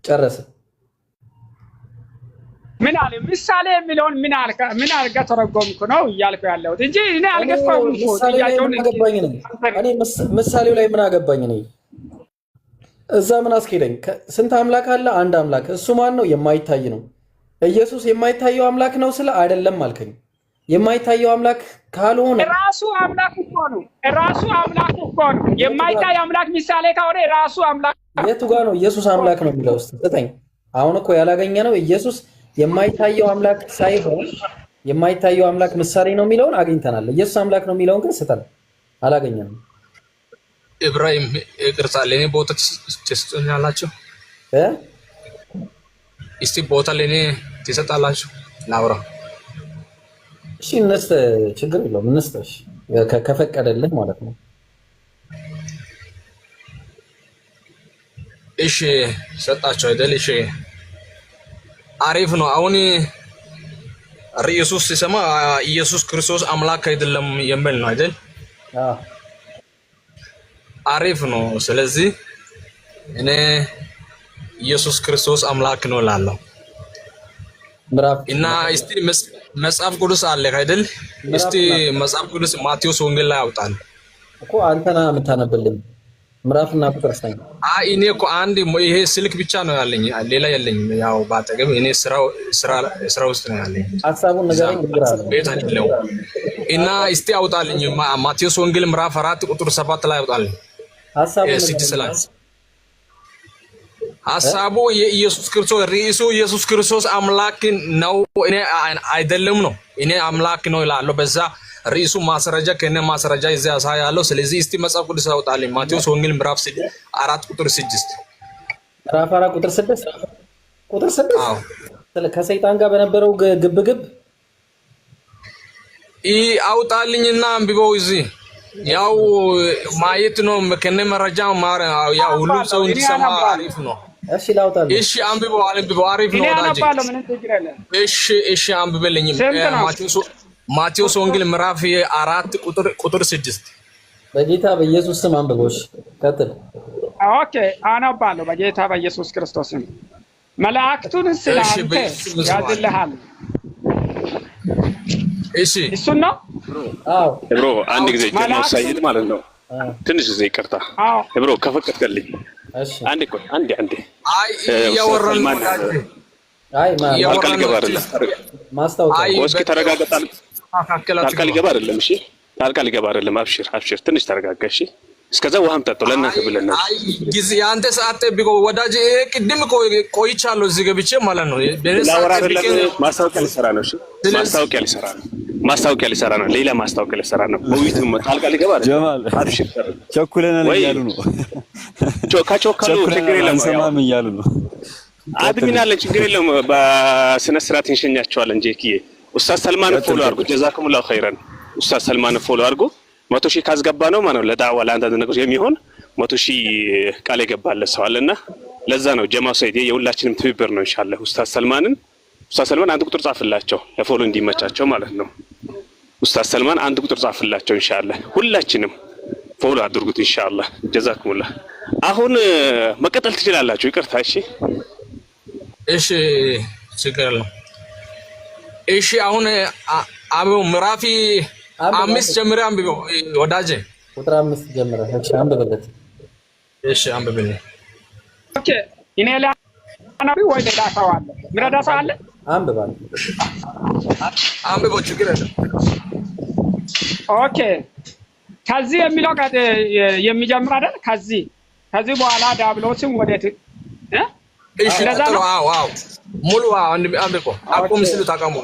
ጨረሰ። ምን አለ ምሳሌ የሚለውን ምን አልጋ ተረጎምኩ ነው እያልኩ ያለሁት እንጂ እኔ አልገፋውም እኮ ጥያቄውን እኔ ምሳሌው ላይ ምን አገባኝ ነኝ እዛ ምን አስኬደኝ? ስንት አምላክ አለ? አንድ አምላክ። እሱ ማን ነው? የማይታይ ነው። ኢየሱስ የማይታየው አምላክ ነው ስለ አይደለም አልከኝ። የማይታየው አምላክ ካልሆነ ራሱ አምላክ እኮ ነው። ራሱ አምላክ እኮ ነው። የማይታይ አምላክ ምሳሌ ካወረ ራሱ አምላክ የቱ ጋር ነው ኢየሱስ አምላክ ነው የሚለው? ስጠኝ። አሁን እኮ ያላገኘ ነው ኢየሱስ የማይታየው አምላክ ሳይሆን የማይታየው አምላክ ምሳሌ ነው የሚለውን አግኝተናል። ኢየሱስ አምላክ ነው የሚለውን ግን ስጠን አላገኘንም። ኢብራሂም ይቅርታ ለኔ ቦታ ትሰጡኛላችሁ? እስቲ ቦታ ለኔ ትሰጣላችሁ? ላውራ። እሺ እንስተ ችግር የለውም እንስተሽ ከፈቀደልህ ማለት ነው። እሺ ሰጣቸው አይደል? እሺ አሪፍ ነው። አሁን ኢየሱስ ሲሰማ ኢየሱስ ክርስቶስ አምላክ አይደለም የሚል ነው አይደል? አሪፍ ነው። ስለዚህ እኔ ኢየሱስ ክርስቶስ አምላክ ነው እላለሁ። እና እስቲ መጽሐፍ ቅዱስ አለ አይደል? እስቲ መጽሐፍ ቅዱስ ማቴዎስ ወንጌል ላይ አውጣል እኮ አንተና የምታነብልኝ ምዕራፍና ቁጥር ሳይ እኔ እኮ አንድ ይሄ ስልክ ብቻ ነው ያለኝ፣ ሌላ የለኝም። ያው ባጠገብ እኔ ስራ ውስጥ ነው ያለኝ። ሐሳቡን ንገረኝ ይግራል ቤት አይደለም። እና እስቲ አውጣልኝ ማቴዎስ ወንጌል ምዕራፍ 4 ቁጥር 7 ላይ አውጣልኝ። ሐሳቡ የኢየሱስ ክርስቶስ ርዕሱ ኢየሱስ ክርስቶስ አምላክ ነው እኔ አይደለም ነው። እኔ አምላክ ነው ይላል። በዛ ርዕሱ ማስረጃ ከነ ማስረጃ ይዘህ ያሳያለሁ። ስለዚህ እስቲ መጽሐፍ ቅዱስ አውጣልኝ ማቴዎስ ወንጌል ምዕራፍ 4 ቁጥር 6 ምዕራፍ 4 ቁጥር 6 አዎ ከሰይጣን ጋር በነበረው ግብግብ አውጣልኝና አንብበው እዚህ ያው ማየት ነው ከነ መረጃ ያው ሁሉም ሰው እንዲሰማ አሪፍ ነው። እሺ ላውጣልኝ። እሺ አንብበው አሪፍ ነው ወዳጅ። እሺ አንብበልኝ ማቴዎስ ወንጌል ምዕራፍ 4 ቁጥር 6 በጌታ በኢየሱስ ስም አንብቦሽ ቀጥል። ኦኬ አነባለሁ። በጌታ በኢየሱስ ክርስቶስ ስም መላእክቱን ስላንተ ያዝልሃል። እሺ እሱ ነው። አዎ ብሮ አንድ ጊዜ ጀማው ሳይድ ማለት ነው። ትንሽ ጊዜ ይቅርታ ብሮ ከፈቀድከልኝ። እሺ አንዴ አይ ያወራል አይ ማልቀል ገባ አይደለም ማስታወቂያ ወስኪ ተረጋጋጣል ታልቃል ገባ አይደለም። እሺ ታልቃል ገባ አይደለም። አብሽር ትንሽ ተረጋጋ። እሺ እስከዛ ውሃም ጠጣው ለእናንተ ብለና ጊዜ አንተ ሰዓት ቢቆ ወዳጅ ቅድም ቆይቻለሁ እዚህ ገብቼ ማለት ነው። ማስታወቂያ ሊሰራ ነው። እሺ ማስታወቂያ ሊሰራ ነው። ሌላ ማስታወቂያ ሊሰራ ነው። በውይይት ታልቃል ገባ አይደለም። ጀማል አብሽር ቸኩለናል እያሉ ነው። ቾካሉ ችግር የለም ሰማም እያሉ ነው። አድሚን አለ ችግር የለም። በስነ ስርዓት እንሸኛቸዋለን። ጄኪዬ ኡስታዝ ሰልማን ፎሎ አድርጉ። ጀዛኩሙላሁ ኸይረን። ኡስታዝ ሰልማን ፎሎ አድርጉ። 100,000 ካስገባ ነው ማለት ነው ለዳዕዋ ለአንዳንድ ነገር የሚሆን 100,000 ቃል የገባለት ሰው አለና ለዛ ነው ጀማው ሰይድ የሁላችንም ትብብር ነው። ኢንሻአላህ ኡስታዝ ሰልማን አንድ ቁጥር ጻፍላቸው ለፎሎ እንዲመቻቸው ማለት ነው። ኡስታዝ ሰልማን አንድ ቁጥር ጻፍላቸው ኢንሻአላህ። ሁላችንም ፎሎ አድርጉት ኢንሻአላህ። ጀዛኩሙላህ። አሁን መቀጠል ትችላላችሁ። ይቅርታ። እሺ ችግር የለም። እሺ አሁን አብው ምዕራፍ 5 ጀምረህ አንብበው ወዳጄ። ቁጥር 5 ጀምረህ እሺ አንብበለት። እሺ አንብበልኝ። ኦኬ እኔ ላናቢ ወይ ሌላ ሰው አለ ምረዳ ሰው አለ? አንብበው ችግር የለም። ኦኬ ከዚህ የሚለው የሚጀምር አይደል? ከዚህ በኋላ ዲያብሎስም ወዴት እሺ ለዛው አው ሙሉ አንብበው አቁም ሲሉ ታቀሙ።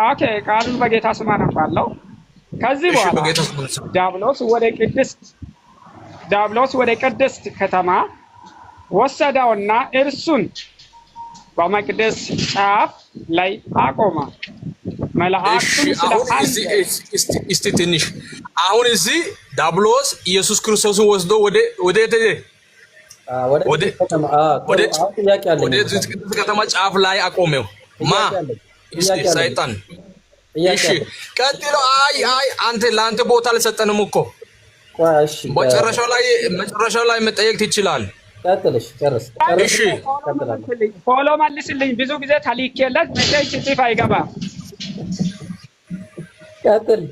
ኦኬ ቃሉን በጌታ ስም አነባለሁ። ከዚህ በኋላ ዲያብሎስ ወደ ቅድስት ከተማ ወሰደውና እርሱን በመቅደስ ጫፍ ላይ አቆመ። መላእክቱን እስቲ ትንሽ አሁን እዚህ ዲያብሎስ ኢየሱስ ክርስቶስን ወስዶ ወደ ከተማ ጫፍ ላይ አቆመው። ሰይጣን እሺ ቀጥሎ አንተ ለአንተ ቦታ አልሰጠንም እኮ መጨረሻው ላይ መጠየቅ ትችላለህ። ቀጥልሽ ጨርስ እሺ ፎሎ መልስልኝ። ብዙ ጊዜ ታሊኬለት ሜሴጅ ጽፍ አይገባም። ቀጥል።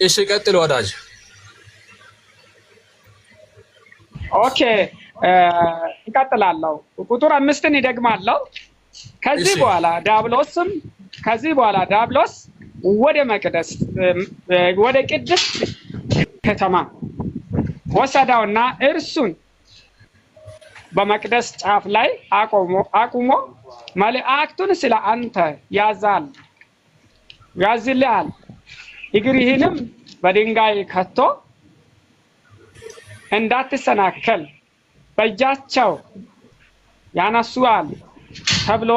እሺ ቀጥል ወዳጅ። ኦኬ እቀጥላለሁ። ቁጥር 5ን ይደግማለሁ። ከዚህ በኋላ ዲያብሎስ ወደ መቅደስ ወደ ቅድስት ከተማ ወሰደውና እርሱን በመቅደስ ጫፍ ላይ አቁሞ መላእክቱን ስለ አንተ ያዝልሃል፣ እግርህንም በድንጋይ ከቶ እንዳትሰናከል በእጃቸው ያነሱሃል ተብሎ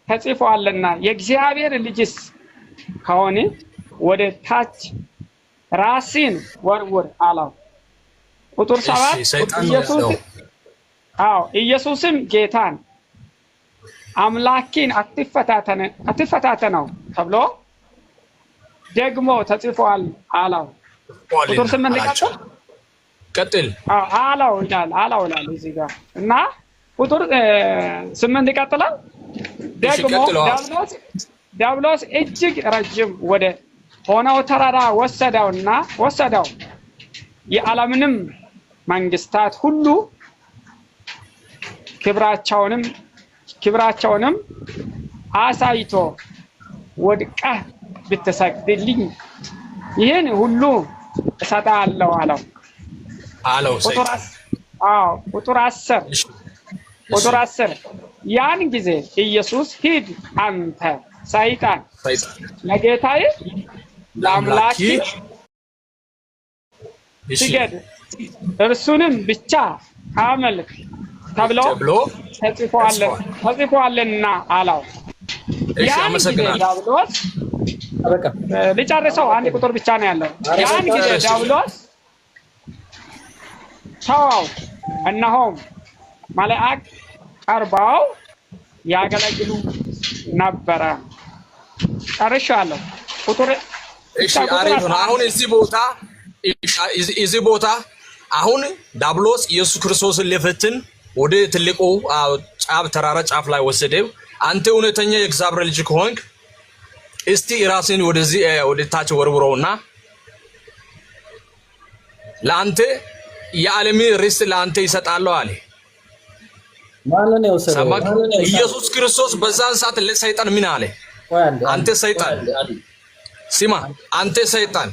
ተጽፏልና የእግዚአብሔር ልጅስ ከሆነ ወደ ታች ራስን ወርውር አለው። ቁጥር 7 ኢየሱስም ጌታን አምላክን አትፈታተነው ተብሎ ደግሞ ተጽፏል አለው። ቁጥር 8 ቀጥል። አለው ይላል እዚህ ጋር እና ቁጥር 8 ይቀጥላል። ደግሞ ዲያብሎስ እጅግ ረጅም ወደ ሆነው ተራራ ወሰደው የዓለምንም መንግስታት ሁሉ ክብራቸውንም አሳይቶ ወድቀህ ብትሰግድልኝ ይህን ሁሉ እሰጥሃለሁ አለው። ቁጥር 10 ያን ጊዜ ኢየሱስ ሂድ አንተ ሰይጣን ለጌታዬ ለአምላክ ስገድ እርሱንም ብቻ አምልክ ተብሎ ተጽፏልና አለው። ያን ጊዜ ዲያብሎስ ልጨርሰው፣ አንድ ቁጥር ብቻ ነው ያለው። ያን ጊዜ ዲያብሎስ ተወው፣ እነሆም መላእክት ቀርበው ያገለግሉ ነበረ። ጨርሻለሁ። አሪፍ ነው። አሁን እዚህ ቦታ አሁን ዲያብሎስ ኢየሱስ ክርስቶስን ሊፈትን ወደ ትልቁ ተራራ ጫፍ ላይ ወሰደው። አንተ እውነተኛ የእግዚአብሔር ልጅ ከሆንክ እስቲ ራስን ወደዚህ ወደ ታች ወርውረውና ለአንተ የዓለም ርስት ለአንተ ይሰጣለሁ አለ። ማንን የወሰደው? ኢየሱስ ክርስቶስ በዛን ሰዓት ለሰይጣን ምን አለ? አንተ ሰይጣን ሲማ፣ አንተ ሰይጣን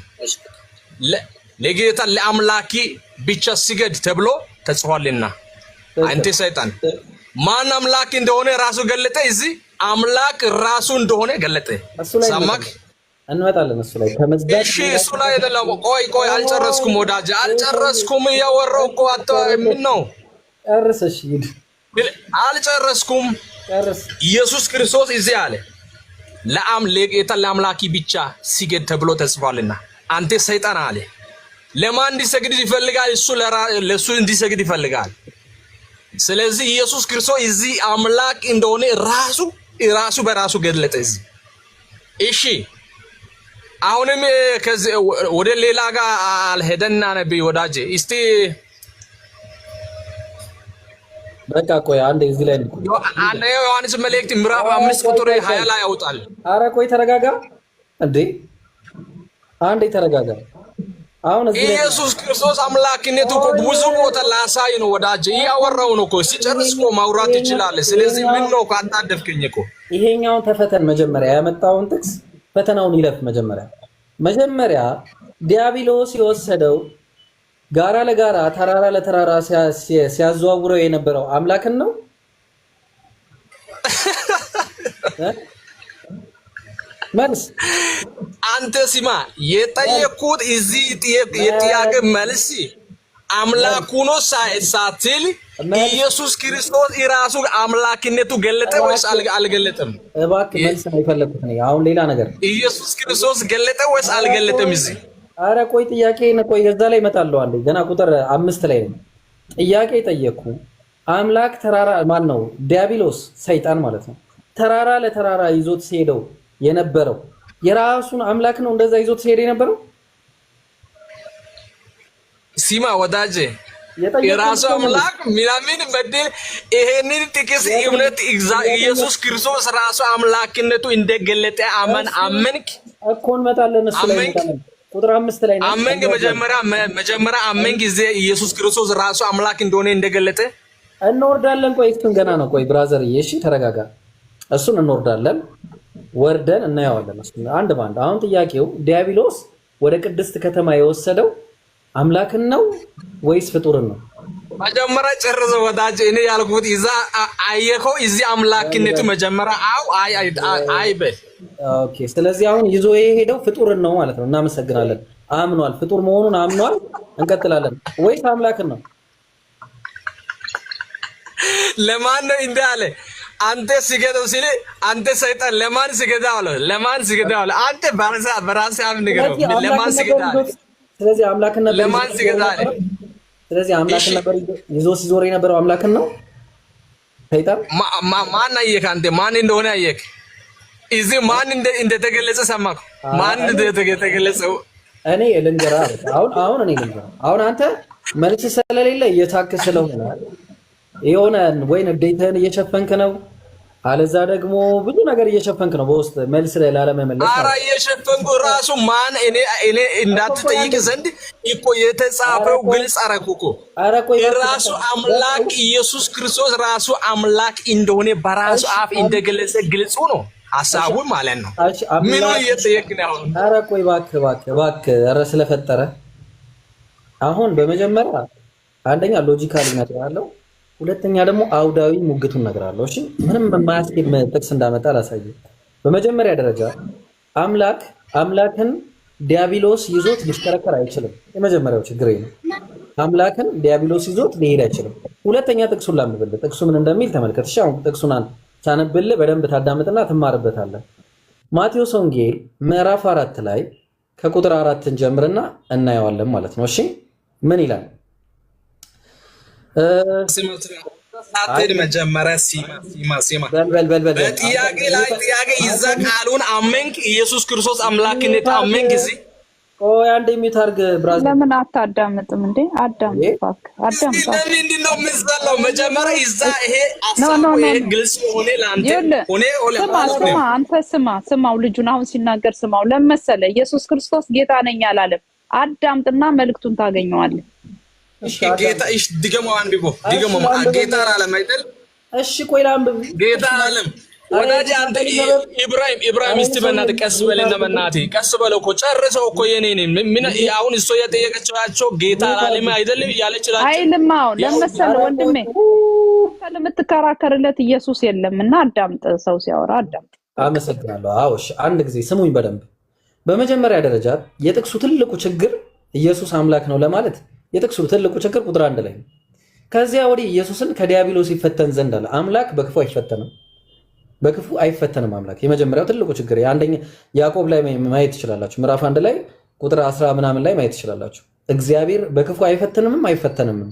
ለጌታ ለአምላኪ ብቻ ስገድ ተብሎ ተጽፏልና፣ አንተ ሰይጣን ማን አምላክ እንደሆነ ራሱ ገለጠ። እዚህ አምላክ ራሱ እንደሆነ ገለጠ። ሰማክ? እንመጣለን እሱ ላይ ተመዝጋጅ። እሺ እሱ ላይ አይደለም። ቆይ አልጨረስኩም ወዳጅ፣ አልጨረስኩም። ያወራው እኮ ምን ነው? ጨርስ። እሺ ሂድ። አልጨረስኩም። ጨርስ። ኢየሱስ ክርስቶስ እዚህ አለ ለጌታ ለአምላኪ ብቻ ስገድ ተብሎ ተጽፏልና፣ አንተ ሰይጣን አለ ለማን እንዲሰግድ ይፈልጋል? እሱ ለሱ እንዲሰግድ ይፈልጋል። ስለዚህ ኢየሱስ ክርስቶስ እዚህ አምላክ እንደሆነ ራሱ በራሱ ገለጠ እዚህ። እሺ አሁንም ከዚህ ወደ ሌላ ጋር አልሄደና ነብይ ወዳጄ እስቲ በቃ ቆይ አንዴ እዚህ ላይ ዮሐንስ መልእክት ምዕራፍ 5 ቁጥር 20 ላይ ያወጣል። ኧረ ቆይ ተረጋጋ እንዴ፣ አንዴ ተረጋጋ። አሁን እዚህ ኢየሱስ ክርስቶስ አምላክነቱ እኮ ብዙ ቦታ ላሳይ ነው ወዳጄ፣ ያወራው ነው እኮ ሲጨርስ እኮ ማውራት ይችላል። ስለዚህ ምን ነው ካጣደፍከኝ እኮ ይሄኛውን ተፈተን። መጀመሪያ ያመጣውን ጥቅስ ፈተናውን ይለፍ። መጀመሪያ ዲያብሎስ የወሰደው ጋራ ለጋራ ተራራ ለተራራ ሲያዘዋውረው የነበረው አምላክን ነው። መልስ አንተ ሲማ የጠየቁት እዚህ የጥያቄ መልስ አምላኩ ነው ሳትል ኢየሱስ ክርስቶስ ራሱ አምላክነቱ ገለጠ ወይስ አልገለጠም? እባክህ መልስ ነው የፈለኩት ነው። አሁን ሌላ ነገር ኢየሱስ ክርስቶስ ገለጠ ወይስ አልገለጠም? እዚህ አረ ቆይ ጥያቄ ነው። ቆይ እዛ ላይ እመጣለሁ። አንዴ ገና ቁጥር 5 ላይ ነው ጥያቄ ጠየቁ። አምላክ ተራራ ማን ነው? ዲያብሎስ ሰይጣን ማለት ነው። ተራራ ለተራራ ይዞት ሲሄደው የነበረው የራሱን አምላክ ነው እንደዛ ይዞት ሲሄድ የነበረው። ሲማ ወዳጄ የራሱ አምላክ ምናምን በደል ይሄንን ጥቅስ እውነት ኢየሱስ ክርስቶስ ራሱ አምላክነቱ እንደገለጠ አመንክ እኮ እንመጣለን እሱ ላይ እንመጣለን። ቁጥር 5 ላይ ነው አመንክ መጀመሪያ አመንክ ኢየሱስ ክርስቶስ ራሱ አምላክ እንደሆነ እንደገለጠ እንወርዳለን። ቆይ እሱን ገና ነው። ቆይ ብራዘር እሺ ተረጋጋ። እሱን እንወርዳለን፣ ወርደን እናየዋለን። እሱን አንድ ባንድ። አሁን ጥያቄው ዲያብሎስ ወደ ቅድስት ከተማ የወሰደው አምላክን ነው ወይስ ፍጡርን ነው? መጀመሪያ ጨርሰ ወዳጅ እኔ ያልኩት እዛ አየከው እዚህ አምላክነቱ መጀመሪያ አይ በል ኦኬ። ስለዚህ አሁን ይዞ የሄደው ፍጡርን ነው ማለት ነው። እናመሰግናለን። አምኗል፣ ፍጡር መሆኑን አምኗል። እንቀጥላለን። ወይስ አምላክን ነው? ለማን ነው እንዳለ አንተ ሲገደው ሲል አንተ ሰይጣን ለማን ሲገዳው አለ ለማን ሲገዳው አለ አንተ በራሳ አምን ንገረው ለማን ሲገዳው ስለዚህ አምላክን ነበር ለማን ሲገዳው ስለዚህ አምላክን ነበር ይዞ ሲዞር የነበረው አምላክን ነው ሰይጣን ማን አየክ አንተ ማን እንደሆነ አየክ እዚህ ማን እንደተገለጸ ሰማክ ማን እንደተገለጸው እኔ ልንገራ አሁን እኔ ልንገራ አሁን አንተ መልስ ስለሌለ እየታከሰ ስለሆነ የሆነ ወይ ንዴትህን እየሸፈንክ ነው አለዛ ደግሞ ብዙ ነገር እየሸፈንክ ነው በውስጥ መልስ ላይ ላለመመለስ አራ እየሸፈንኩ ራሱ ማን እኔ እንዳትጠይቅ ዘንድ እኮ የተጻፈው ግልጽ አረኩኮ ራሱ አምላክ ኢየሱስ ክርስቶስ ራሱ አምላክ እንደሆነ በራሱ አፍ እንደገለጸ ግልጹ ነው ሐሳቡ ማለት ነው ምን እየጠየቅን ነው አራ ቆይ እባክህ አረ ስለፈጠረ አሁን በመጀመሪያ አንደኛ ሎጂካሊ ነገር ያለው ሁለተኛ ደግሞ አውዳዊ ሙግቱን ነግራለሁ። እሺ ምንም የማያስኬድ ጥቅስ እንዳመጣ አላሳየም። በመጀመሪያ ደረጃ አምላክን ዲያብሎስ ይዞት ሊሽከረከር አይችልም። የመጀመሪያው ችግር ነው። አምላክን ዲያብሎስ ይዞት ሊሄድ አይችልም። ሁለተኛ ጥቅሱን ላንብብልህ። ጥቅሱ ምን እንደሚል ተመልከት። እሺ አሁን ጥቅሱን ሳነብልህ በደንብ ታዳምጥና ትማርበታለህ። ማቴዎስ ወንጌል ምዕራፍ 4 ላይ ከቁጥር 4 እንጀምርና እናየዋለን ማለት ነው። እሺ ምን ይላል? ሳትሄድ መጀመሪያ ሲማ በጥያቄ ላይ ጥያቄ ይዛ ቃሉን አመንክ ኢየሱስ ክርስቶስ አምላክነት አመንክ እዚህ ቆይ አንዴ የሚታርግ ብራዘር ለምን አታዳምጥም እንዴ? አዳምጥ እባክህ አዳምጥ። ምንድን ነው የምትዘለው? መጀመሪያ ይዛ ይሄ አሳብ ይሄ ግልጽ ሆነ ለአንተ ሆነ አንተ ስማው ልጁን አሁን ሲናገር ስማው። ለመሰለ ኢየሱስ ክርስቶስ ጌታ ነኝ አላለም። አዳምጥና መልእክቱን ታገኘዋለህ። ጌታ እሺ ድገመው አንብቦ ድገመው ጌታ አላለም አይደል? እሺ ቆይ ላንብብ። ጌታ አላለም ወዳጅ አንተ ኢብራሂም እስቲ በእናትህ ቀስ በልና በእናትህ ቀስ በለው እኮ ጨርሰው እኮ የኔን ምን አሁን እሱ የጠየቀቻቸው ጌታ አላለም አይደል ያለችላችሁ አይልም። አሁን ለምሳሌ ወንድሜ ለምትከራከርለት ኢየሱስ የለምና አዳምጥ። ሰው ሲያወራ አዳምጥ። አመሰግናለሁ። አዎ እሺ አንድ ጊዜ ስሙኝ በደንብ። በመጀመሪያ ደረጃ የጥቅሱ ትልቁ ችግር ኢየሱስ አምላክ ነው ለማለት የጥቅሱ ትልቁ ችግር ቁጥር 1 ላይ ነው። ከዚያ ወዲህ ኢየሱስን ከዲያብሎስ ይፈተን ዘንድ አለ። አምላክ በክፉ አይፈተንም፣ በክፉ አይፈተንም አምላክ። የመጀመሪያው ትልቁ ችግር አንደኛ ያዕቆብ ላይ ማየት ትችላላችሁ። ምዕራፍ 1 ላይ ቁጥር 10 ምናምን ላይ ማየት ትችላላችሁ። እግዚአብሔር በክፉ አይፈተንምም አይፈተንምም።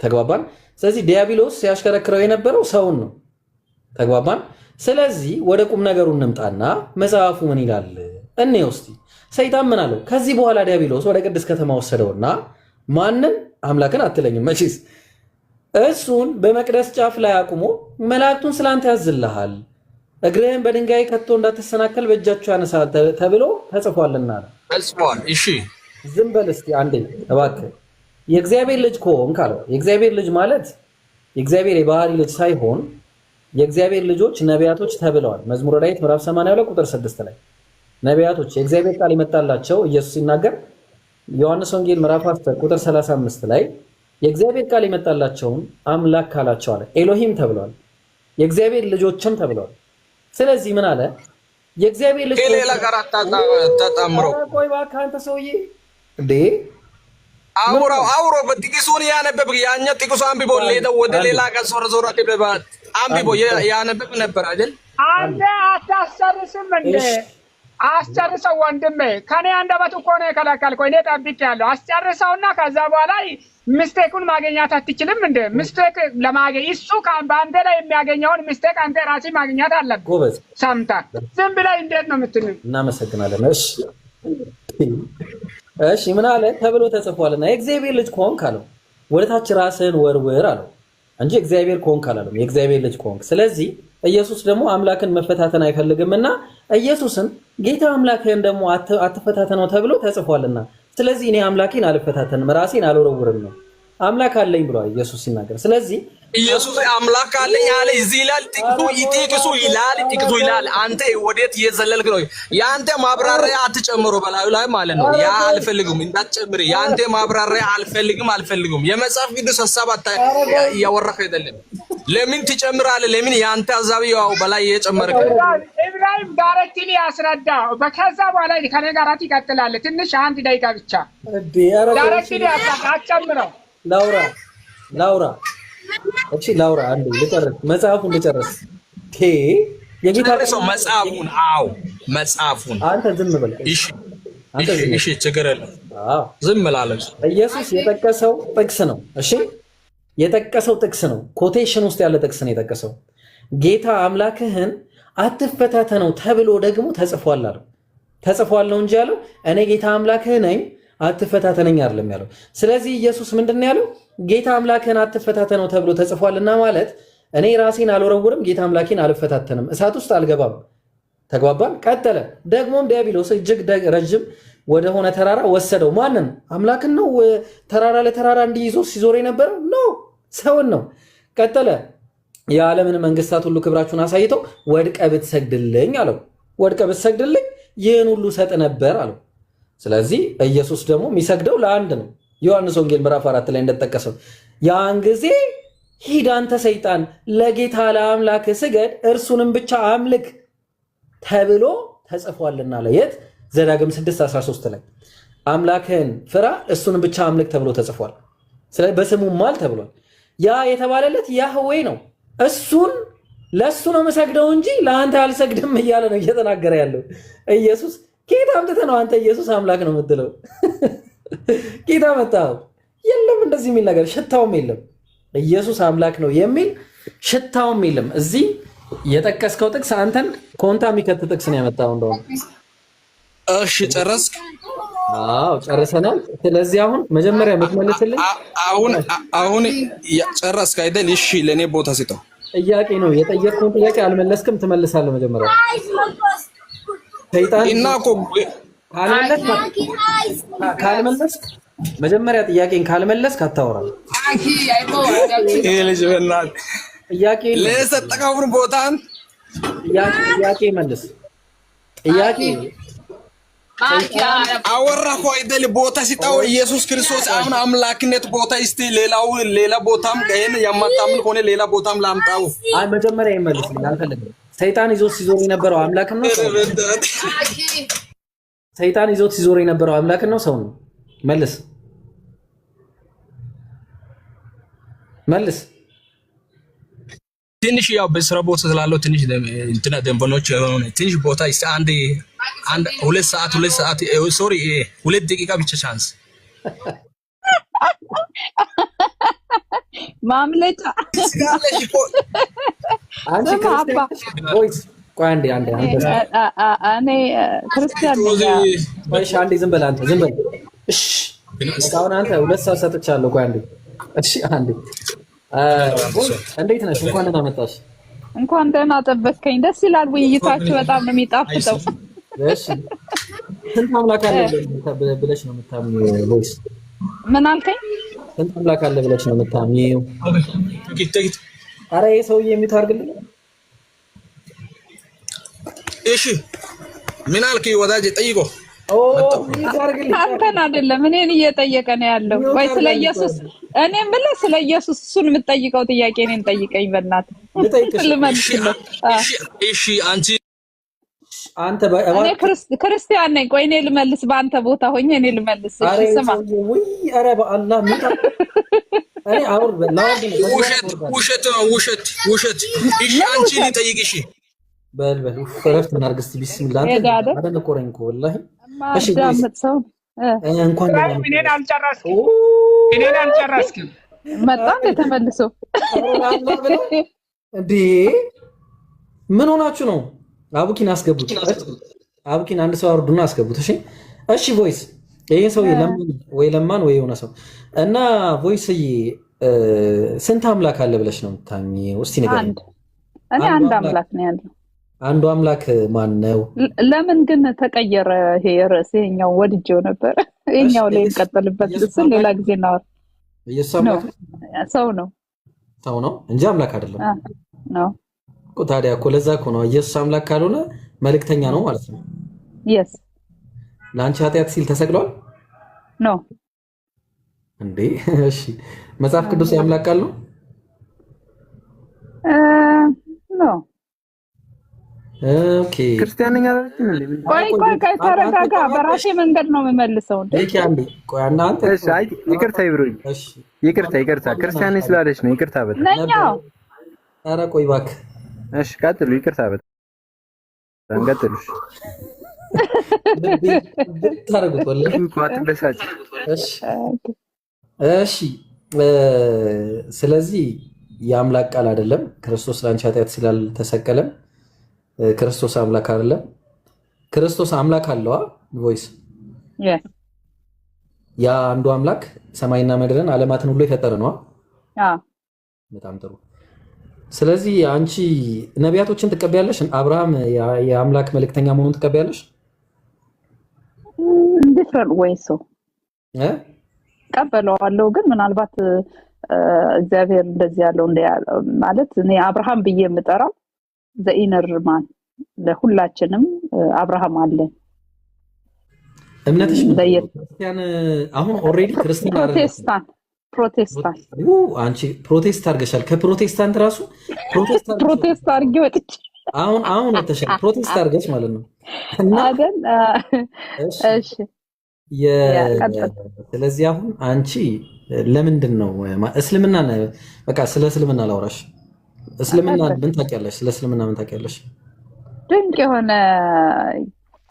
ተግባባን? ስለዚህ ዲያብሎስ ሲያሽከረክረው የነበረው ሰውን ነው። ተግባባን? ስለዚህ ወደ ቁም ነገሩ እንምጣና መጽሐፉ ምን ይላል እንየው እስቲ። ሰይጣን ምን አለው? ከዚህ በኋላ ዲያብሎስ ወደ ቅድስት ከተማ ወሰደውና ማንን? አምላክን አትለኝም መቼስ። እሱን በመቅደስ ጫፍ ላይ አቁሞ መላእክቱን ስላንተ ያዝልሃል፣ እግርህን በድንጋይ ከቶ እንዳትሰናከል በእጃቸው ያነሳል ተብሎ ተጽፏልና ተጽፏል። እሺ ዝም በል እስቲ አንዴ እባክህ። የእግዚአብሔር ልጅ ከሆንክ አለው። የእግዚአብሔር ልጅ ማለት የእግዚአብሔር የባህሪ ልጅ ሳይሆን የእግዚአብሔር ልጆች ነቢያቶች ተብለዋል። መዝሙረ ዳዊት ምዕራፍ 82 ቁጥር 6 ላይ ነቢያቶች የእግዚአብሔር ቃል ይመጣላቸው ኢየሱስ ሲናገር ዮሐንስ ወንጌል ምዕራፍ 10 ቁጥር 35 ላይ የእግዚአብሔር ቃል ይመጣላቸውን አምላክ ካላቸው አለ ኤሎሂም ተብለዋል። የእግዚአብሔር ልጆችም ተብለዋል። ስለዚህ ምን አለ? የእግዚአብሔር ልጅ ሌላ ጋር ተጣምረው ቆይ እባክህ አንተ ሰውዬ እንዴ አውሮ በጥቂሱን ያነበብ ያኛ ጥቂሱ አንብቦ ሌላው ወደ ሌላ ጋር ዞር አትበባት አንብቦ ያነበብ ነበር አይደል? አንተ አታሰርስም እንዴ? አስጨርሰው ወንድሜ። ከኔ አንደበት እኮ ነው የከለከልከው። እኔ ጠብቄያለሁ። አስጨርሰውና ከዛ በኋላ ሚስቴኩን ማግኘት አትችልም እንዴ? ሚስቴክ ለማግኘት እሱ በአንተ ላይ የሚያገኘውን ሚስቴክ አንተ ራስህ ማግኘት አለብህ። ጎበዝ ሰምተህ ዝም ብለህ እንዴት ነው የምትለው? እናመሰግናለን። እሺ ምን አለ ተብሎ ተጽፏልና የእግዚአብሔር ልጅ ከሆንክ አለው ወደታች ራስህን ወርውር አለው እንጂ እግዚአብሔር ኮንክ አላለም። የእግዚአብሔር ልጅ ኮንክ። ስለዚህ ኢየሱስ ደግሞ አምላክን መፈታተን አይፈልግምና ኢየሱስን ጌታ አምላክህን ደግሞ አትፈታተነው ተብሎ ተጽፏልና፣ ስለዚህ እኔ አምላኬን አልፈታተንም ራሴን አልወረውርም ነው። አምላክ አለኝ ብሏል ኢየሱስ ሲናገር። ስለዚህ ኢየሱስ አምላክ አለኝ አለ። እዚህ ይላል ጥቅሱ ይላል። አንተ ወዴት እየዘለልክ ነው? ያንተ ማብራሪያ አትጨምሮ በላዩ ላይ ማለት ነው። ያ አልፈልግም እንዳትጨምር። ያንተ ማብራሪያ አልፈልግም። የመጽሐፍ ቅዱስ ሐሳብ እያወራህ አይደለም። ለምን ትጨምራለህ? ለምን ያንተ ሐሳብ ያው በላይ እየጨመርክ ኢብራሂም ዳይሬክትሊ ያስረዳ። በከዛ በኋላ ከኔ ጋር ይቀጥላል። ትንሽ አንድ ደቂቃ ብቻ ዳይሬክትሊ አጨምረው። ላውራ እቺ ላውራ አንዴ ልጨርስ፣ መጽሐፉን ልጨርስ። የጌታ ሰው መጽሐፉን አንተ ዝም በል። እሺ ችግር የለም። ዝም እላለሁ። ኢየሱስ የጠቀሰው ጥቅስ ነው። እሺ የጠቀሰው ጥቅስ ነው። ኮቴሽን ውስጥ ያለ ጥቅስ ነው የጠቀሰው። ጌታ አምላክህን አትፈታተነው ተብሎ ደግሞ ተጽፏል አለው። ተጽፏል ነው እንጂ ያለው እኔ ጌታ አምላክህ ነኝ አትፈታተነኝ አይደለም ያለው። ስለዚህ ኢየሱስ ምንድነው ያለው? ጌታ አምላክህን አትፈታተነው ተብሎ ተጽፏልና ማለት እኔ ራሴን አልወረውርም፣ ጌታ አምላኬን አልፈታተንም፣ እሳት ውስጥ አልገባም። ተግባባን? ቀጠለ። ደግሞም ዲያብሎስ እጅግ ረጅም ወደሆነ ተራራ ወሰደው። ማንን? አምላክን ነው። ተራራ ለተራራ እንዲይዞ ሲዞር የነበረው ነው፣ ሰውን ነው። ቀጠለ። የዓለምን መንግስታት ሁሉ ክብራችሁን አሳይተው ወድቀ ብትሰግድልኝ አለው። ወድቀ ብትሰግድልኝ ይህን ሁሉ ሰጥ ነበር አለው። ስለዚህ ኢየሱስ ደግሞ የሚሰግደው ለአንድ ነው። ዮሐንስ ወንጌል ምዕራፍ 4 ላይ እንደተጠቀሰው ያን ጊዜ ሂድ አንተ ሰይጣን ለጌታ ለአምላክ ስገድ እርሱንም ብቻ አምልክ ተብሎ ተጽፏልና ለየት ዘዳግም 6:13 ላይ አምላክህን ፍራ እሱንም ብቻ አምልክ ተብሎ ተጽፏል። ስለዚህ በስሙ ማል ተብሏል። ያ የተባለለት ያህዌ ነው። እሱን ለሱ ነው የምሰግደው እንጂ ለአንተ አልሰግድም እያለ ነው እየተናገረ ያለው ኢየሱስ። ጌታ አምጥተህ ነው አንተ ኢየሱስ አምላክ ነው የምትለው? ጌታ መጣው የለም እንደዚህ የሚል ነገር ሽታውም የለም። ኢየሱስ አምላክ ነው የሚል ሽታውም የለም። እዚህ የጠቀስከው ጥቅስ አንተን ኮንታ የሚከት ጥቅስ ነው ያመጣው እንደው። እሺ ጨረስክ? አዎ ጨርሰናል። ስለዚህ አሁን መጀመሪያ የምትመልስልኝ አሁን ጨረስክ አይደል? እሺ ለኔ ቦታ ስጠው። ጥያቄ ነው የጠየቅኩን ጥያቄ አልመለስክም፣ ትመልሳለህ መጀመሪያ። ሰይጣን እና እኮ ካልመለስክ መጀመሪያ ጥያቄን ካልመለስክ አታወራም። ይሄ ልጅ በእናትህ ጥያቄ ለሰጠኸው ቦታን ጥያቄ መልስ። ጥያቄ አወራሁ አይደል? ቦታ ሲጣው ኢየሱስ ክርስቶስ አሁን አምላክነት ቦታ እስቲ ሌላ ቦታም ከእኔ ያማታምን ሆነ ሌላ ቦታም ላምጣው። አይ መጀመሪያ ይመልስ። አልፈልግም። ሰይጣን ይዞት ሲዞር የነበረው አምላክ ነው ሰው? ሰይጣን ይዞት ሲዞር የነበረው አምላክ ነው ሰው ነው? መልስ መልስ። ትንሽ ያው በስራ ቦታ ስላለው ትንሽ እንትና ደንበኞች የሆነ ትንሽ ቦታ እስቲ አንድ ሁለት ሰዓት ሶሪ 2 ደቂቃ ብቻ ቻንስ ማምለጫ አንቺ ቮይስ ቆይ አንዴ እኔ ክርስቲያን ነኝ። እሺ አንዴ ዝም በል አንተ ዝም በል እሺ። እስካሁን አንተ 2 ሰዓት ሰጥቻለሁ። ቆይ አንዴ እሺ አንዴ እንዴት ነሽ? እንኳን ደህና መጣሽ። እንኳን ደህና ጠበቅከኝ። ደስ ይላል። ውይይታችሁ በጣም ነው የሚጣፍጠው። እሺ ስንት አምላክ አለ ብለሽ ነው የምታምኚው? ቮይስ ምን አልከኝ? ስንት አምላክ አለ ብለሽ ነው የምታምኚው? ኧረ ይሄ ሰውዬ የሚታርግልኝ። እሺ ምን አልክ ወዳጄ? ጠይቆ አንተን አይደለም እኔን እየጠየቀ ነው ያለው። ወይ ስለ ኢየሱስ እኔ የምልህ ስለ ኢየሱስ እሱን የምትጠይቀው ጥያቄ እኔን ጠይቀኝ በእናትህ ልመልስልህ። እሺ አንተ እኔ ክርስቲያን ነኝ። ቆይ እኔ ልመልስ በአንተ ቦታ ሆኜ እኔ ልመልስ። እሺ ስማ። ኧረ በአላህ ምን እኔ አውር ውሸት። እሺ አንቺ ልጠይቅ። እሺ በል ፈረፍት እናድርግ እስኪ ቢስሚላህ። አንተ ቆረኝ እኮ ወላሂ። እሺ ሰው እንኳን እኔን አልጨረስክም። መጣ ተመልሶ እንዴ ምን ሆናችሁ ነው? አቡኪን አስገቡት። አቡኪን አንድ ሰው አውርዱና አስገቡት። እሺ ቮይስ ይሄ ሰው ለማን ወይ የሆነ ሰው እና ቮይስዬ ስንት አምላክ አለ ብለሽ ነው የምታምኚው? እስቲ ንገሪኝ። እኔ አንድ አምላክ ነው ያለው። አንዱ አምላክ ማን ነው? ለምን ግን ተቀየረ ይሄ ርዕስ? ይሄኛው ወድጄው ነበር። ይሄኛው ላይ እንቀጥልበት ስል ሌላ ጊዜ ነው። ኢየሱስ አምላክ ሰው ነው እንጂ አምላክ አይደለም ነው እኮ። ታዲያ እኮ ለዛ እኮ ነው ኢየሱስ አምላክ ካልሆነ መልእክተኛ ነው ማለት ነው። yes ለአንቺ ኃጢአት ሲል ተሰቅሏል ነው እንዴ? እሺ መጽሐፍ ቅዱስ የአምላክ ቃል ነው? ነው ኦኬ። ክርስቲያን ነኝ አላልኩም እንዴ? ቆይ ተረጋጋ። በራሴ መንገድ ነው የምመልሰው እንዴ? ቆይ አንተ እሺ፣ አይ ይቅርታ ይብሩኝ። እሺ ይቅርታ ክርስቲያን ነኝ ስላለች ነው። ይቅርታ በጣም ነኛው። ኧረ ቆይ እባክህ። እሺ ቀጥሉ። ይቅርታ በጣም ቀጥሉ። ታረጉት ወላሂ አትበሳጭ። እሺ ስለዚህ የአምላክ ቃል አይደለም። ክርስቶስ ለአንቺ ኃጢአት ስላልተሰቀለም ክርስቶስ አምላክ አይደለም። ክርስቶስ አምላክ አለዋ ቮይስ ያ አንዱ አምላክ ሰማይና ምድርን ዓለማትን ሁሉ የፈጠረ ነው። በጣም ጥሩ። ስለዚህ አንቺ ነቢያቶችን ትቀበያለሽ? አብርሃም የአምላክ መልእክተኛ መሆኑን ትቀበያለሽ? ዲፍረንት ወይ ሰው ቀበለዋለሁ። ግን ምናልባት እግዚአብሔር እንደዚህ ያለው ማለት እኔ አብርሃም ብዬ የምጠራው ዘኢነር ማን ለሁላችንም አብርሃም አለ። እምነትሽ ክርስቲያን አሁን ኦሬዲ ክርስቲያን ፕሮቴስታንት አንቺ ፕሮቴስት አድርገሻል። ከፕሮቴስታንት ራሱ ፕሮቴስት አድርጌ ወጥቼ አሁን ወጥተሻል። ፕሮቴስት አድርገሽ ማለት ነው አይደል? እሺ ስለዚህ አሁን አንቺ ለምንድን ነው እስልምና በቃ ስለ እስልምና ላውራሽ። እስልምና ምን ታውቂያለሽ? ስለ እስልምና ምን ታውቂያለሽ? ድንቅ የሆነ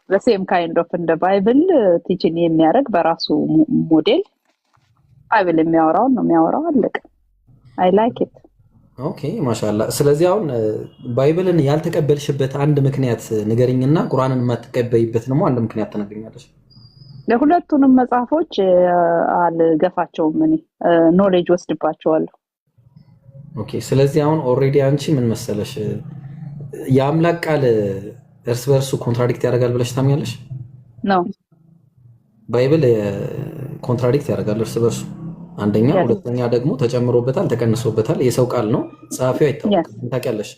በሴም ካይንድ ኦፍ እንደ ባይብል ቲቺንግ የሚያደርግ በራሱ ሞዴል ባይብል የሚያወራውን ነው የሚያወራው። አለቀ። አይ ላይክ ኢት። ኦኬ ማሻአላ። ስለዚህ አሁን ባይብልን ያልተቀበልሽበት አንድ ምክንያት ንገሪኝና ቁርአንን የማትቀበይበት ደግሞ አንድ ምክንያት ትነግሪኛለሽ። ለሁለቱንም መጽሐፎች አልገፋቸውም። እኔ ኖሌጅ ወስድባቸዋለሁ። ኦኬ ስለዚህ አሁን ኦሬዲ አንቺ ምን መሰለሽ የአምላክ ቃል እርስ በርሱ ኮንትራዲክት ያደርጋል ብለሽ ታምኛለሽ? ነው ባይብል ኮንትራዲክት ያደርጋል እርስ በርሱ አንደኛ፣ ሁለተኛ ደግሞ ተጨምሮበታል፣ ተቀንሶበታል። የሰው ቃል ነው፣ ጸሐፊው አይታወቅም። ታውቂያለሽ?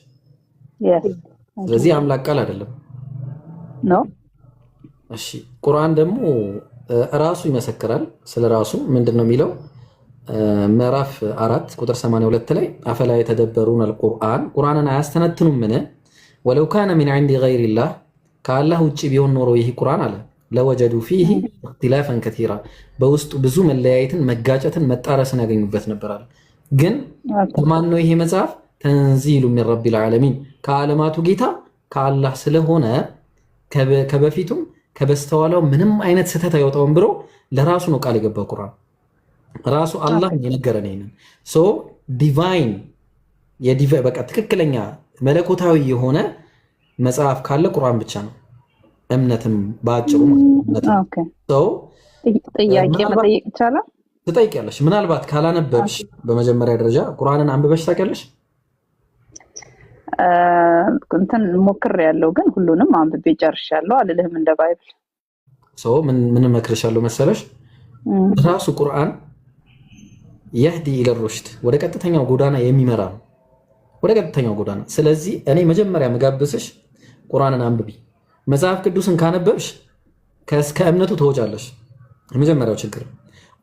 ስለዚህ የአምላክ ቃል አይደለም ነው። እሺ ቁርአን ደግሞ ራሱ ይመሰክራል ስለ ራሱ። ምንድነው የሚለው? ምዕራፍ 4 ቁጥር 82 ላይ አፈላ የተደበሩን ቁርአንን አያስተነትኑም? ምን ወለው ካነ ሚን ዒንዲ ገይሪላህ ከአላህ ውጭ ቢሆን ኖሮ ይህ ቁርአን አለ ለወጀዱ ፊህ እክትላፈን ከቲራ በውስጡ ብዙ መለያየትን፣ መጋጨትን፣ መጣረስን ያገኙበት ነበር አለ። ግን ከማን ነው ይሄ መጽሐፍ? ተንዚሉ ሚን ረቢል ዓለሚን ከዓለማቱ ጌታ ከአላህ ስለሆነ ከበፊቱም ከበስተኋላው ምንም አይነት ስህተት አይወጣውም ብሎ ለራሱ ነው ቃል የገባው ቁርአን። ራሱ አላህ የነገረን ይሄንን ዲቫይን በቃ ትክክለኛ መለኮታዊ የሆነ መጽሐፍ ካለ ቁርአን ብቻ ነው። እምነትም ባጭሩ ጥያቄ መጠየቅ ይቻላል? ትጠይቂያለሽ። ምናልባት ካላነበብሽ በመጀመሪያ ደረጃ ቁርአንን አንብበሽ ታውቂያለሽ? እንትን ሞክሬያለሁ፣ ግን ሁሉንም አንብቤ ጨርሻለሁ አልልህም። እንደ ባይብል ምን እመክርሻለሁ መሰለሽ? ራሱ ቁርአን የህዲ ኢለ ሩሽድ ወደ ቀጥተኛው ጎዳና የሚመራ ነው፣ ወደ ቀጥተኛው ጎዳና። ስለዚህ እኔ መጀመሪያ መጋብስሽ ቁርአንን አንብቢ። መጽሐፍ ቅዱስን ካነበብሽ ከእምነቱ ትወጫለሽ። የመጀመሪያው ችግር።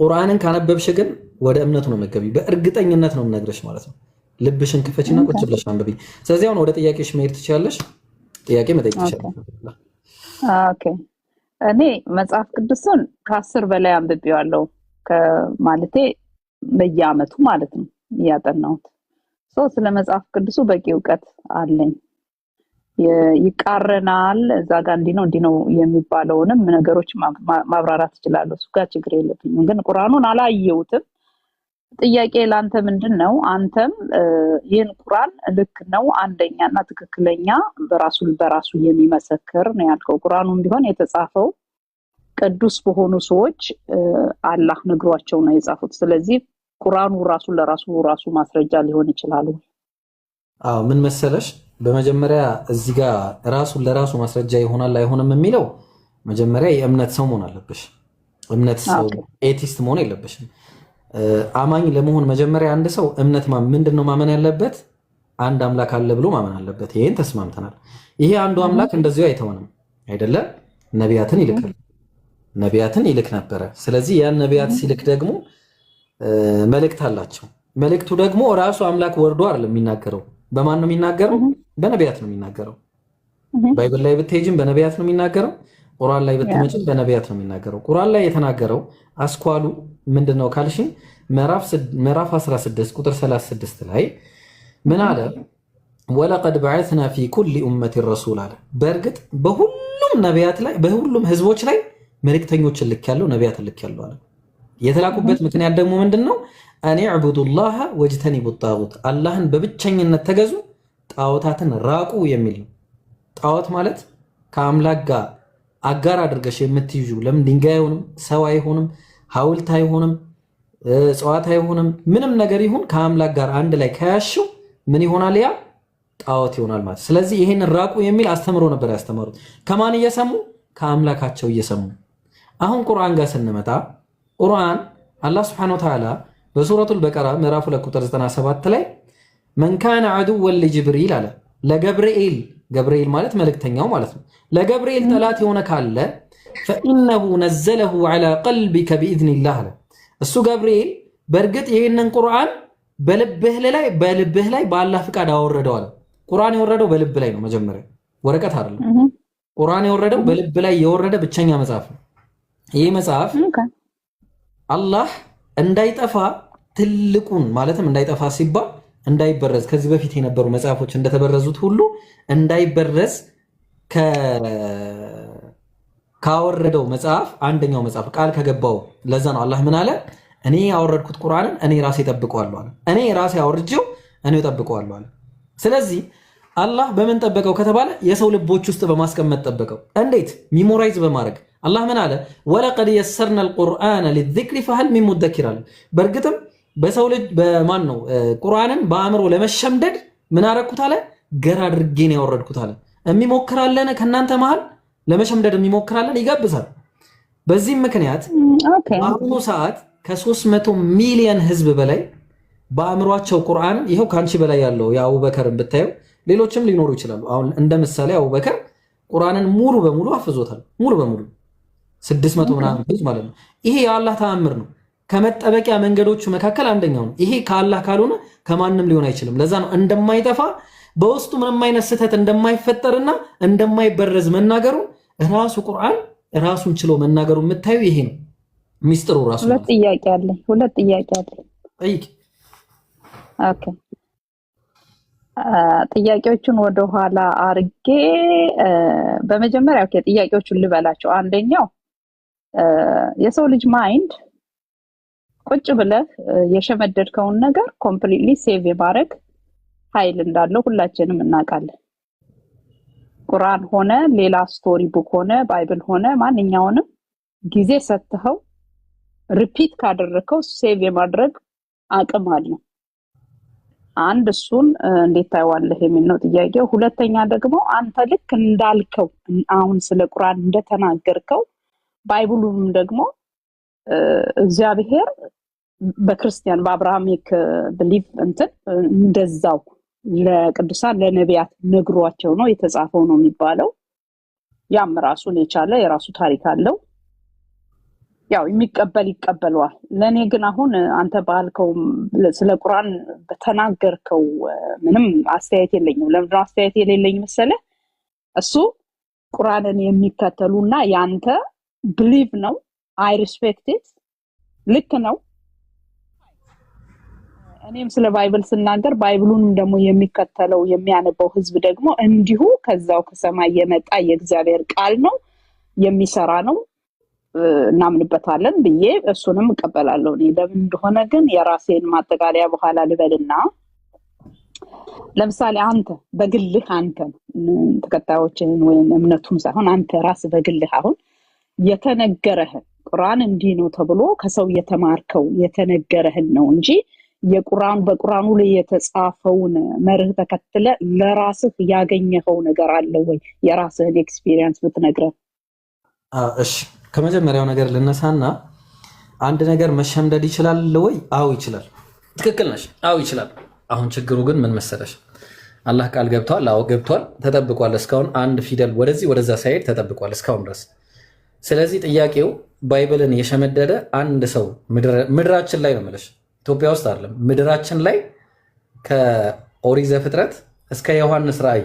ቁርአንን ካነበብሽ ግን ወደ እምነቱ ነው መገቢ። በእርግጠኝነት ነው የምነግርሽ ማለት ነው። ልብሽን ክፈችና ቁጭ ብለሽ አንብቢ። ስለዚህ አሁን ወደ ጥያቄሽ መሄድ ትችላለሽ። ጥያቄ መጠየቅ ትችላለሽ። ኦኬ እኔ መጽሐፍ ቅዱስን ከ10 በላይ አንብቤዋለሁ። ማለቴ በየአመቱ ማለት ነው ያጠናሁት። ስለ መጽሐፍ ቅዱሱ በቂ እውቀት አለኝ። ይቃረናል እዛ ጋር እንዲህ ነው የሚባለውንም ነገሮች ማብራራት እችላለሁ። እሱ ጋር ችግር የለብኝም። ግን ቁርአኑን አላየሁትም። ጥያቄ ላንተ ምንድነው? አንተም ይህን ቁርአን ልክ ነው አንደኛና ትክክለኛ በራሱ የሚመሰክር ነው ያልከው። ቁርአኑን ቢሆን የተጻፈው ቅዱስ በሆኑ ሰዎች አላህ ነግሯቸው ነው የጻፉት። ስለዚህ ቁርአኑ ራሱ ማስረጃ ሊሆን ይችላል። አዎ ምን መሰለሽ በመጀመሪያ እዚህ ጋር ራሱን ለራሱ ማስረጃ ይሆናል አይሆንም የሚለው መጀመሪያ የእምነት ሰው መሆን አለብሽ። እምነት ሰው ኤቲስት መሆን የለብሽም። አማኝ ለመሆን መጀመሪያ አንድ ሰው እምነት ምንድነው ማመን ያለበት? አንድ አምላክ አለ ብሎ ማመን አለበት። ይሄን ተስማምተናል። ይሄ አንዱ አምላክ እንደዚሁ አይተውንም አይደለ? ነቢያትን ይልክ ነበረ። ስለዚህ ያን ነቢያት ሲልክ ደግሞ መልእክት አላቸው። መልእክቱ ደግሞ ራሱ አምላክ ወርዶ አይደለም የሚናገረው። በማን ነው የሚናገረው? በነቢያት ነው የሚናገረው። ባይብል ላይ ብትሄጂም በነቢያት ነው የሚናገረው። ቁርአን ላይ ብትመጪም በነቢያት ነው የሚናገረው። ቁርአን ላይ የተናገረው አስኳሉ ምንድነው ካልሽኝ ምዕራፍ 16 ቁጥር 36 ላይ ምን አለ? ወለቀድ በዐስና ፊ ኩሊ ኡመት ረሱል አለ። በእርግጥ በሁሉም ነቢያት ላይ በሁሉም ህዝቦች ላይ መልእክተኞችን ልኬያለሁ፣ ነቢያትን ልኬያለሁ አለ። የተላኩበት ምክንያት ደግሞ ምንድነው? አን ዕቡዱላህ ወጅተኒቡ ጣጉት፣ አላህን በብቸኝነት ተገዙ፣ ጣዖታትን ራቁ የሚል ነው። ጣዖት ማለት ከአምላክ ጋር አጋር አድርገሽ የምትይዙ ለምን ድንጋይ አይሆንም፣ ሰው አይሆንም፣ ሐውልት አይሆንም፣ እጽዋት አይሆንም፣ ምንም ነገር ይሁን ከአምላክ ጋር አንድ ላይ ከያሽው ምን ይሆናል? ያ ጣዖት ይሆናል ማለት። ስለዚህ ይሄን ራቁ የሚል አስተምሮ ነበር ያስተማሩት። ከማን እየሰሙ? ከአምላካቸው እየሰሙ። አሁን ቁርአን ጋር ስንመጣ ቁርአን አላህ Subhanahu Wa Ta'ala በሱረቱል በቀራ ምዕራፍ 2 ቁጥር 97 ላይ መን ካነ ዐዱወን ለጅብሪል አለ። ለገብርኤል ገብርኤል ማለት መልእክተኛው ማለት ነው። ለገብርኤል ጠላት የሆነ ካለ فإنه نزله على قلبك بإذن الله አለ። እሱ ገብርኤል በእርግጥ ይሄንን ቁርአን በልብህ ላይ በአላህ ፍቃድ አወረደው አለ። ቁርአን የወረደው በልብ ላይ ነው መጀመሪያ፣ ወረቀት አይደለም። ቁርአን የወረደው በልብ ላይ የወረደ ብቸኛ መጽሐፍ ነው። ይሄ መጽሐፍ አላህ እንዳይጠፋ ትልቁን ማለትም እንዳይጠፋ ሲባል እንዳይበረዝ ከዚህ በፊት የነበሩ መጽሐፎች እንደተበረዙት ሁሉ እንዳይበረዝ ካወረደው መጽሐፍ አንደኛው መጽሐፍ ቃል ከገባው ለዛ ነው አላህ ምን አለ? እኔ ያወረድኩት ቁርአንን እኔ ራሴ ጠብቀዋለሁ አለ። እኔ ራሴ አወርጄው እኔ ጠብቀዋለሁ አለ። ስለዚህ አላህ በምን ጠበቀው ከተባለ የሰው ልቦች ውስጥ በማስቀመጥ ጠበቀው። እንዴት? ሚሞራይዝ በማድረግ አላህ ምን አለ? ወለቀድ የሰርና አልቁርአነ ሊዚክሪ ፈሀል ሚን ሙደኪር አለ። በእርግጥም በሰው ልጅ በማን ነው ቁርአንን በአእምሮ ለመሸምደድ ምን አረኩት አለ? ገር አድርጌ ነው ያወረድኩት አለ። የሚሞክራለን ከናንተ መሃል ለመሸምደድ የሚሞክራለን ይጋብዛል። በዚህም ምክንያት በአሁኑ ሰዓት ከ300 ሚሊዮን ህዝብ በላይ በአእምሯቸው ቁርአን ይሄው ካንቺ በላይ ያለው የአቡበከርን ብታየው ሌሎችም ሊኖሩ ይችላሉ። አሁን እንደ ምሳሌ አቡበከር ቁርአንን ሙሉ በሙሉ አፍዞታል። ሙሉ በሙሉ 600 ምናምን ህዝብ ማለት ነው። ይሄ የአላህ ተአምር ነው። ከመጠበቂያ መንገዶቹ መካከል አንደኛው ነው። ይሄ ከአላህ ካልሆነ ከማንም ሊሆን አይችልም። ለዛ ነው እንደማይጠፋ በውስጡ ምንም አይነት ስህተት እንደማይፈጠርና እንደማይበረዝ መናገሩ ራሱ ቁርአን ራሱን ችሎ መናገሩ የምታዩ ይሄ ነው ሚስጥሩ ራሱ። ሁለት ጥያቄ አለ። ጠይቂ። ኦኬ ጥያቄዎቹን ወደ ኋላ አርጌ በመጀመሪያ ጥያቄዎቹን ልበላቸው። አንደኛው የሰው ልጅ ማይንድ ቁጭ ብለህ የሸመደድከውን ነገር ኮምፕሊትሊ ሴቭ የማድረግ ኃይል እንዳለው ሁላችንም እናውቃለን። ቁርአን ሆነ ሌላ ስቶሪ ቡክ ሆነ ባይብል ሆነ ማንኛውንም ጊዜ ሰጥተው ሪፒት ካደረከው ሴቭ የማድረግ አቅም አለው። አንድ እሱን እንዴት ታይዋለህ የሚል ነው ጥያቄው። ሁለተኛ ደግሞ አንተ ልክ እንዳልከው አሁን ስለ ቁርአን እንደተናገርከው ባይብሉም ደግሞ እግዚአብሔር በክርስቲያን በአብርሃሚክ ብሊፍ እንደዛው ለቅዱሳን ለነቢያት ነግሯቸው ነው የተጻፈው ነው የሚባለው። ያም ራሱን የቻለ የራሱ ታሪክ አለው። ያው የሚቀበል ይቀበለዋል። ለኔ ግን አሁን አንተ ባልከው ስለ ቁርአን በተናገርከው ምንም አስተያየት የለኝም። ለምን አስተያየት የሌለኝ መሰለህ? እሱ ቁርአንን የሚከተሉና ያንተ ብሊቭ ነው። አይ ሪስፔክት ኢት። ልክ ነው። እኔም ስለ ባይብል ስናገር ባይብሉንም ደግሞ የሚከተለው የሚያነበው ህዝብ ደግሞ እንዲሁ ከዛው ከሰማይ የመጣ የእግዚአብሔር ቃል ነው፣ የሚሰራ ነው፣ እናምንበታለን ብዬ እሱንም እቀበላለሁ። እኔ ለምን እንደሆነ ግን የራሴን ማጠቃለያ በኋላ ልበልና ለምሳሌ አንተ በግልህ አንተ ተከታዮችን ወይም እምነቱን ሳይሆን አንተ ራስ በግልህ አሁን የተነገረህን ቁርአን እንዲህ ነው ተብሎ ከሰው የተማርከው የተነገረህን ነው እንጂ በቁርአኑ ላይ የተጻፈውን መርህ ተከትለ ለራስህ ያገኘኸው ነገር አለ ወይ? የራስህን ኤክስፒሪየንስ ብትነግረን። እሺ ከመጀመሪያው ነገር ልነሳና አንድ ነገር መሸምደድ ይችላል ወይ? አዎ ይችላል። ትክክል ነሽ። አዎ ይችላል። አሁን ችግሩ ግን ምን መሰለሽ? አላህ ቃል ገብቷል። አዎ ገብቷል፣ ተጠብቋል። እስካሁን አንድ ፊደል ወደዚህ ወደዛ ሳይሄድ ተጠብቋል እስካሁን ድረስ። ስለዚህ ጥያቄው ባይብልን የሸመደደ አንድ ሰው ምድራችን ላይ ነው የምልሽ፣ ኢትዮጵያ ውስጥ አይደለም፣ ምድራችን ላይ ከኦሪት ዘፍጥረት እስከ ዮሐንስ ራእይ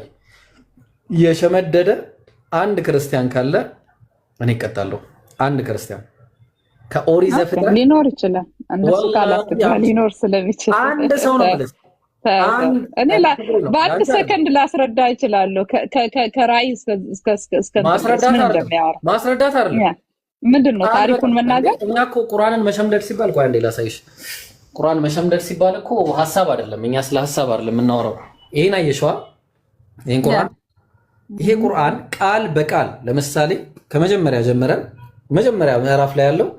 የሸመደደ አንድ ክርስቲያን ካለ እኔ እቀጣለሁ። አንድ ክርስቲያን ከኦሪት ዘፍጥረት ሊኖር ይችላል። እንደሱ ካላት ሊኖር ስለሚችል አንድ ሰው ነው ማለት እኔ በአንድ ሰከንድ ላስረዳ እችላለሁ። ከራእይ እስከ ማስረዳት አይደለም ምንድነው ታሪኩን መናገር። እኛ እኮ ቁርአንን መሸምደድ ሲባል ቆይ አንዴ ላሳይሽ። ቁርአን መሸምደድ ሲባል እኮ ሐሳብ አይደለም። እኛ ስለ ሐሳብ አይደለም የምናወራው። ይሄን አየሽዋ? ይሄን ቁርአን ይሄ ቁርአን ቃል በቃል ለምሳሌ ከመጀመሪያ ጀምረን መጀመሪያ ምዕራፍ ላይ ያለው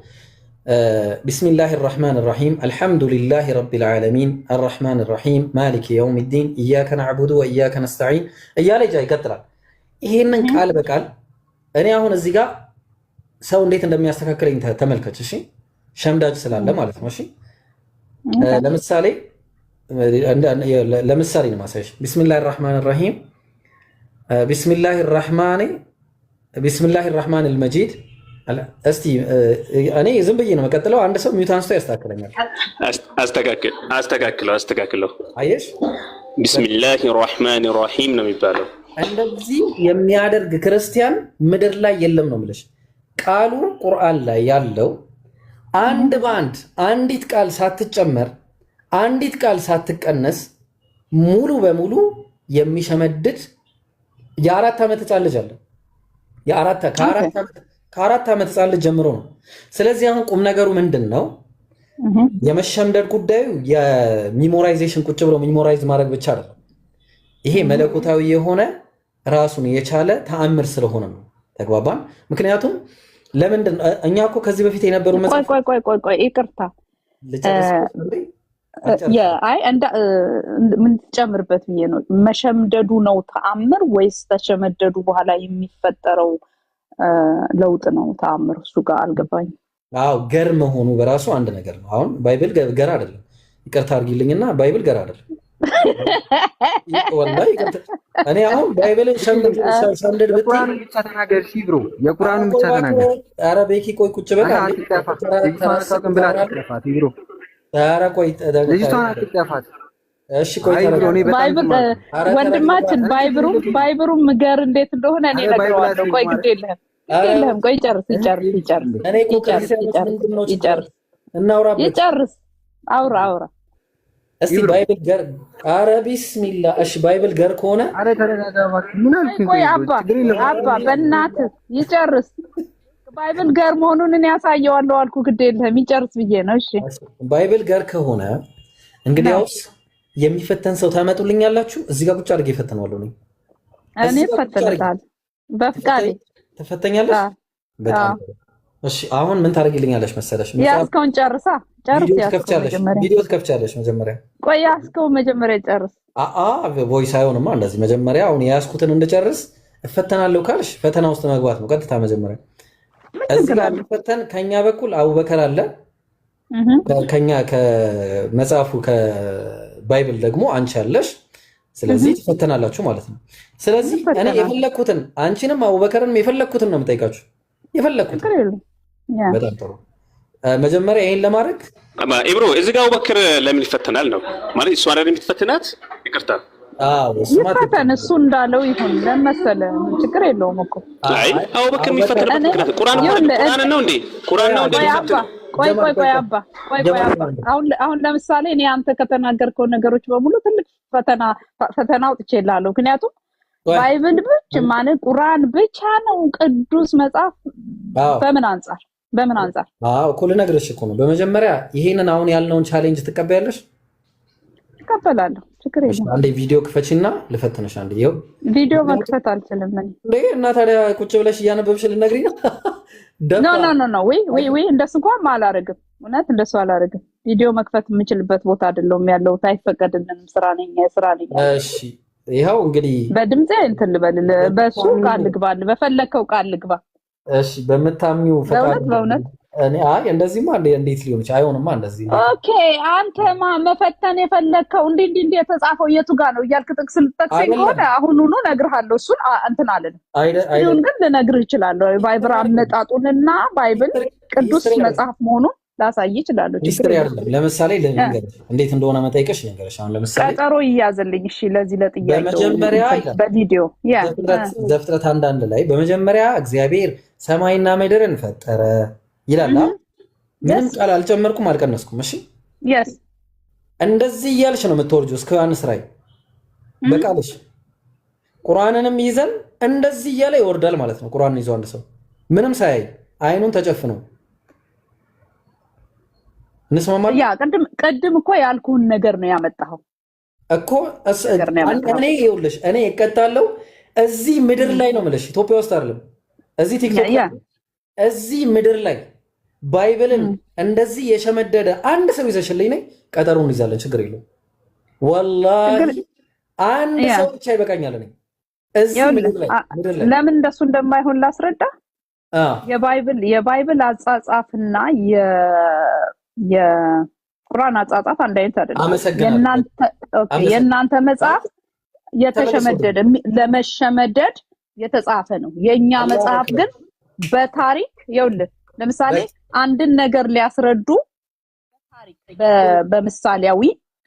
ቢስሚላሂ ራህማን ራሂም አልሐምዱሊላሂ ረቢል ዓለሚን አርራህማን ራሂም ማሊክ የውሚዲን ኢያከ ነዕቡዱ ወኢያከ ነስተዒን እያለ ይቀጥላል። ይሄንን ቃል በቃል እኔ አሁን እዚህ ጋር ሰው እንዴት እንደሚያስተካክለኝ ተመልከች። እሺ ሸምዳጅ ስላለ ማለት ነው። እሺ ለምሳሌ ነው ማሳየሽ። ቢስሚላሂ ራህማን ራሂም ቢስሚላሂ ራህማን አልመጂድ። እስቲ እኔ ዝም ብዬ ነው መቀጥለው። አንድ ሰው ሚውት አንስቶ ያስተካክለኛል። አስተካክለው። አየሽ፣ ቢስሚላሂ ራህማን ራሂም ነው የሚባለው። እንደዚህ የሚያደርግ ክርስቲያን ምድር ላይ የለም ነው የምልሽ። ቃሉ ቁርአን ላይ ያለው አንድ በአንድ አንዲት ቃል ሳትጨመር አንዲት ቃል ሳትቀነስ ሙሉ በሙሉ የሚሸመድድ የአራት ዓመት ህፃን ልጅ አለ። ከአራት ዓመት ህፃን ልጅ ጀምሮ ነው። ስለዚህ አሁን ቁም ነገሩ ምንድን ነው? የመሸምደድ ጉዳዩ የሚሞራይዜሽን ቁጭ ብሎ ሚሞራይዝ ማድረግ ብቻ አይደለም። ይሄ መለኮታዊ የሆነ ራሱን የቻለ ተአምር ስለሆነ ነው። ተግባባን? ምክንያቱም ለምንድን እኛ እኮ ከዚህ በፊት የነበሩ ቆይ ይቅርታ ምን ትጨምርበት ብዬ ነው። መሸምደዱ ነው ተአምር ወይስ ተሸመደዱ በኋላ የሚፈጠረው ለውጥ ነው ተአምር? እሱ ጋር አልገባኝም። አዎ ገር መሆኑ በራሱ አንድ ነገር ነው። አሁን ባይብል ገር አይደለም። ይቅርታ አድርጊልኝና ባይብል ገር አይደለም። ወላሂ እኔ አሁን ባይብልን ሸምደድ የቁርአኑን ብቻ ተናገር። እሺ ብሮ የቁርአኑን ብቻ ተናገር። ኧረ ቤኪ ቆይ ቁጭ በል። ኧረ ቆይ ልጅቷን አትጠፋት። እሺ ቆይ ባይብል ወንድማችን ባይብሩም ገር እንዴት እንደሆነ እኔ እነግረዋለሁ። ቆይ ግድ የለህም ቆይ ይጨርስ። እኔ እኮ ይጨርስ እናውራበት። ይጨርስ አውራ እስቲ ባይብል ገር። ኧረ ቢስሚላ። እሺ ባይብል ገር ከሆነ ኧረ ተረጋጋ። ምን አልኩኝ? ቆይ አባ በእናትህ ይጨርስ። ባይብል ገር መሆኑን እኔ ያሳየዋለሁ አልኩ። ግድ የለህም ይጨርስ ብዬ ነው። እሺ ባይብል ገር ከሆነ እንግዲያውስ የሚፈተን ሰው ታመጡልኛላችሁ? እዚህ ጋር ቁጭ አድርጌ እፈተነዋለሁ። እኔ እፈተንልሃለሁ በፍቃዴ። ትፈተኛለሽ? በጣም እሺ። አሁን ምን ታደርጊልኛለሽ መሰለሽ? ያስከውን ጨርስ። ቪዲዮ ትከፍቻለሽ መጀመሪያ። ቆይ ያስከውን መጀመሪያ ጨርስ። ቮይስ አይሆንማ እንደዚህ። መጀመሪያ አሁን የያዝኩትን እንድጨርስ እፈተናለሁ ካልሽ ፈተና ውስጥ መግባት ነው ቀጥታ መጀመሪያ። እዚህ ጋር የሚፈተን ከኛ በኩል አቡበከር አለ፣ ከኛ ከመጽሐፉ ከባይብል ደግሞ አንቺ አለሽ። ስለዚህ ትፈተናላችሁ ማለት ነው። ስለዚህ እኔ የፈለኩትን አንቺንም አቡበከርንም የፈለኩትን ነው የምጠይቃችሁ። የፈለኩትን። በጣም ጥሩ። መጀመሪያ ይሄን ለማድረግ ኢብሮ እዚህ ጋር አቡበከር ለምን ይፈተናል ነው ማለት እሱ አይደል የሚፈተናት? ይቅርታ ይፈተን፣ እሱ እንዳለው ይሁን። ለመሰለ ችግር የለውም እኮ። አይ አቡበከር የሚፈተንበት ምክንያት ቁርአን ነው እንዴ? ቁርአን ነው እንዴ? ቆይ አባ አሁን ለምሳሌ እኔ አንተ ከተናገርከው ነገሮች በሙሉ ትልቅ ፈተና አውጥቼልሃለሁ። ምክንያቱም ባይብል ብቻ ማለት ቁርአን ብቻ ነው ቅዱስ መጽሐፍ። በምን አንፃር እኮ ልነግርሽ እኮ ነው። በመጀመሪያ ይሄንን አሁን ያልነውን ቻሌንጅ ትቀበያለሽ? እቀበላለሁ። ችግር የለም። አንዴ ቪዲዮ ክፈችና ልፈትነሽ። አንዴ ይኸው ቪዲዮ መክፈት አልችልም እኔ። እና ታዲያ ቁጭ ብለሽ እያነበብሽ ልትነግሪኝ ነው? ኖ ወይ እንደሱ እንኳን አላደርግም። እውነት እንደሱ አላደርግም። ቪዲዮ መክፈት የምችልበት ቦታ አይደለም ያለሁት። አይፈቀድልንም። ስራ ነኝ። እሺ ይኸው እንግዲህ በድምጼ እንትን ልበል፣ በሱ ቃል ልግባል፣ በፈለከው ቃል ልግባ። እሺ በምታምኚው ፈቃድ በእውነት እኔ እንደዚህማ እንዴት ሊሆን ይችላል? አይሆንማ እንደዚህ። ኦኬ አንተማ መፈተን የፈለከው እንዴ የተጻፈው የቱ ጋር ነው እያልክ ጥቅስ ልትጠቅሰኝ ከሆነ አሁኑኑ እነግርሃለሁ። እሱን እንትን አለን አይደል ግን ልነግርህ እችላለሁ። ባይብል አመጣጡንና ባይብል ቅዱስ መጽሐፍ መሆኑን ላሳይ እችላለሁ። ሂስትሪ አይደለም። ለምሳሌ እንዴት እንደሆነ መጠይቀሽ ነገርሽ። አሁን ለምሳሌ ቀጠሮ ይያዝልኝ። እሺ ለዚህ ለጥያቄው በመጀመሪያ በቪዲዮ ዘፍጥረት 1:1 ላይ በመጀመሪያ እግዚአብሔር ሰማይና ምድርን ፈጠረ ይላል። ምንም ቃል አልጨመርኩም አልቀነስኩም። እሺ እንደዚህ እያልሽ ነው የምትወርጂው እስከ ዮሐንስ ራእይ በቃልሽ። ቁርአንንም ይዘን እንደዚህ እያለ ይወርዳል ማለት ነው። ቁርአንን ይዞ አንድ ሰው ምንም ሳያይ አይኑን ተጨፍኖ እንስማማለን። ያ ቅድም እኮ ያልኩህን ነገር ነው ያመጣኸው እኮ እኔ እቀጣለሁ እዚህ ምድር ላይ ነው የምልሽ፣ ኢትዮጵያ ውስጥ አይደለም። እዚህ ቲክቶክ እዚህ ምድር ላይ ባይብልን እንደዚህ የሸመደደ አንድ ሰው ይዘሽልኝ ነኝ፣ ቀጠሮን እንይዛለን። ችግር የለውም። ወላሂ አንድ ሰው ብቻ ይበቃኛል። እኔ እዚህ ምድር ላይ ለምን እንደሱ እንደማይሆን ላስረዳ። የባይብል አጻጻፍና የቁርአን አጻጻፍ አንድ አይነት አይደለም። የእናንተ መጽሐፍ የተሸመደደ ለመሸመደድ የተጻፈ ነው። የኛ መጽሐፍ ግን በታሪክ ይኸውልህ፣ ለምሳሌ አንድን ነገር ሊያስረዱ በታሪክ በምሳሌያዊ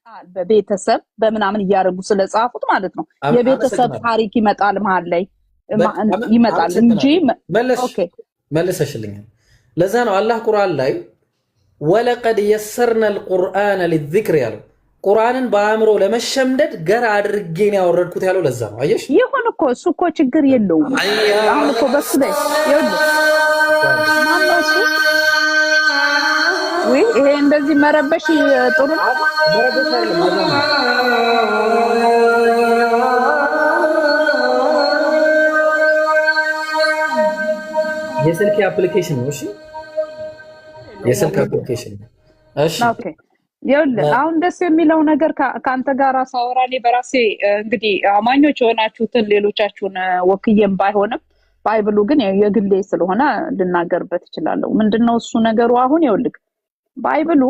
ቃል በቤተሰብ በምናምን እያደረጉ ስለጻፉት ማለት ነው። የቤተሰብ ታሪክ ይመጣል መሀል ላይ ይመጣል እንጂ መለሰሽልኛል። ለዛ ነው አላህ ቁርአን ላይ ወለቀድ የሰርና القرآن للذكر ያለው ቁርአንን በአእምሮ ለመሸምደድ ገር አድርጌን ያወረድኩት ያለው ለዛ ነው። አየሽ ይሁን እኮ እሱ እኮ ችግር የለውም። አሁን እኮ በሱ ላይ ይኸውልህ ማማሱ ወይ ይሄ እንደዚህ መረበሽ ጥሩ ነው። መረበሽ አይደለም። የስልክ አፕሊኬሽን ነው። እሺ የስልክ አፕሊኬሽን ነው። እሺ ኦኬ ይኸውልህ አሁን ደስ የሚለው ነገር ከአንተ ጋር ሳወራ እኔ በራሴ እንግዲህ አማኞች የሆናችሁትን ሌሎቻችሁን ወክዬም ባይሆንም ባይብሉ ግን የግሌ ስለሆነ ልናገርበት እችላለሁ። ምንድነው እሱ ነገሩ? አሁን ይኸውልህ ባይብሉ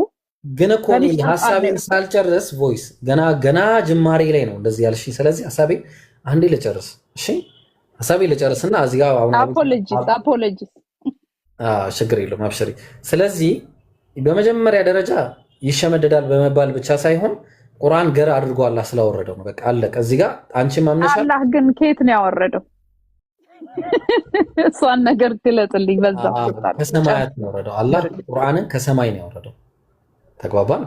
ግን እኮ ሐሳቤን ሳልጨርስ ቮይስ ገና ጅማሬ ላይ ነው እንደዚህ ያልሽ። ስለዚህ ሐሳቤ አንዴ ልጨርስ። እሺ ሐሳቤ ልጨርስና እዚህ ጋር አሁን አፖሎጂስ ችግር የለውም አብሽሪ። ስለዚህ በመጀመሪያ ደረጃ ይሸመደዳል በመባል ብቻ ሳይሆን ቁርአን ገር አድርጎ አላህ ስላወረደው ነው። በቃ አለቀ። እዚህ ጋር አንቺ ማምነሻል። አላህ ግን ከየት ነው ያወረደው? እሷን ነገር ግለጽልኝ። በዛ ከሰማያት ነው ያወረደው። አላህ ቁርአንን ከሰማይ ነው ያወረደው። ተግባባን?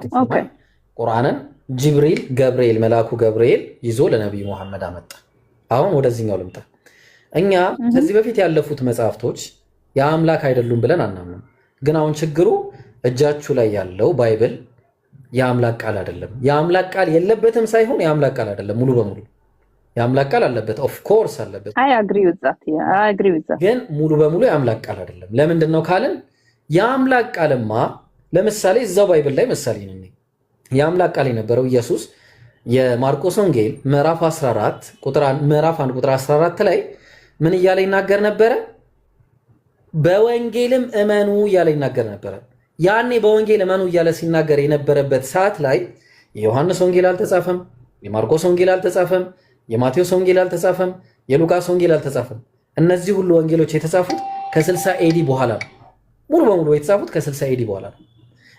ቁርአንን ጅብሪል ገብርኤል መልአኩ ገብርኤል ይዞ ለነብዩ መሐመድ አመጣ። አሁን ወደዚህኛው ልምጣ። እኛ ከዚህ በፊት ያለፉት መጽሐፍቶች የአምላክ አይደሉም ብለን አናምንም። ግን አሁን ችግሩ እጃችሁ ላይ ያለው ባይብል የአምላክ ቃል አይደለም። የአምላክ ቃል የለበትም ሳይሆን የአምላክ ቃል አይደለም። ሙሉ በሙሉ የአምላክ ቃል አለበት። ኦፍ ኮርስ አለበት። አይ አግሪ ዊዝ ዛት ግን ሙሉ በሙሉ የአምላክ ቃል አይደለም። ለምንድን ነው ካልን የአምላክ ቃልማ ለምሳሌ እዛው ባይብል ላይ ምሳሌ ነው። የአምላክ ቃል የነበረው ኢየሱስ የማርቆስ ወንጌል ምዕራፍ 14 ቁጥር 14 ላይ ምን እያለ ይናገር ነበረ? በወንጌልም እመኑ እያለ ይናገር ነበረ። ያኔ በወንጌል እመኑ እያለ ሲናገር የነበረበት ሰዓት ላይ የዮሐንስ ወንጌል አልተጻፈም፣ የማርቆስ ወንጌል አልተጻፈም፣ የማቴዎስ ወንጌል አልተጻፈም፣ የሉቃስ ወንጌል አልተጻፈም። እነዚህ ሁሉ ወንጌሎች የተጻፉት ከ60 ኤዲ በኋላ ነው። ሙሉ በሙሉ የተጻፉት ከ60 ኤዲ በኋላ ነው።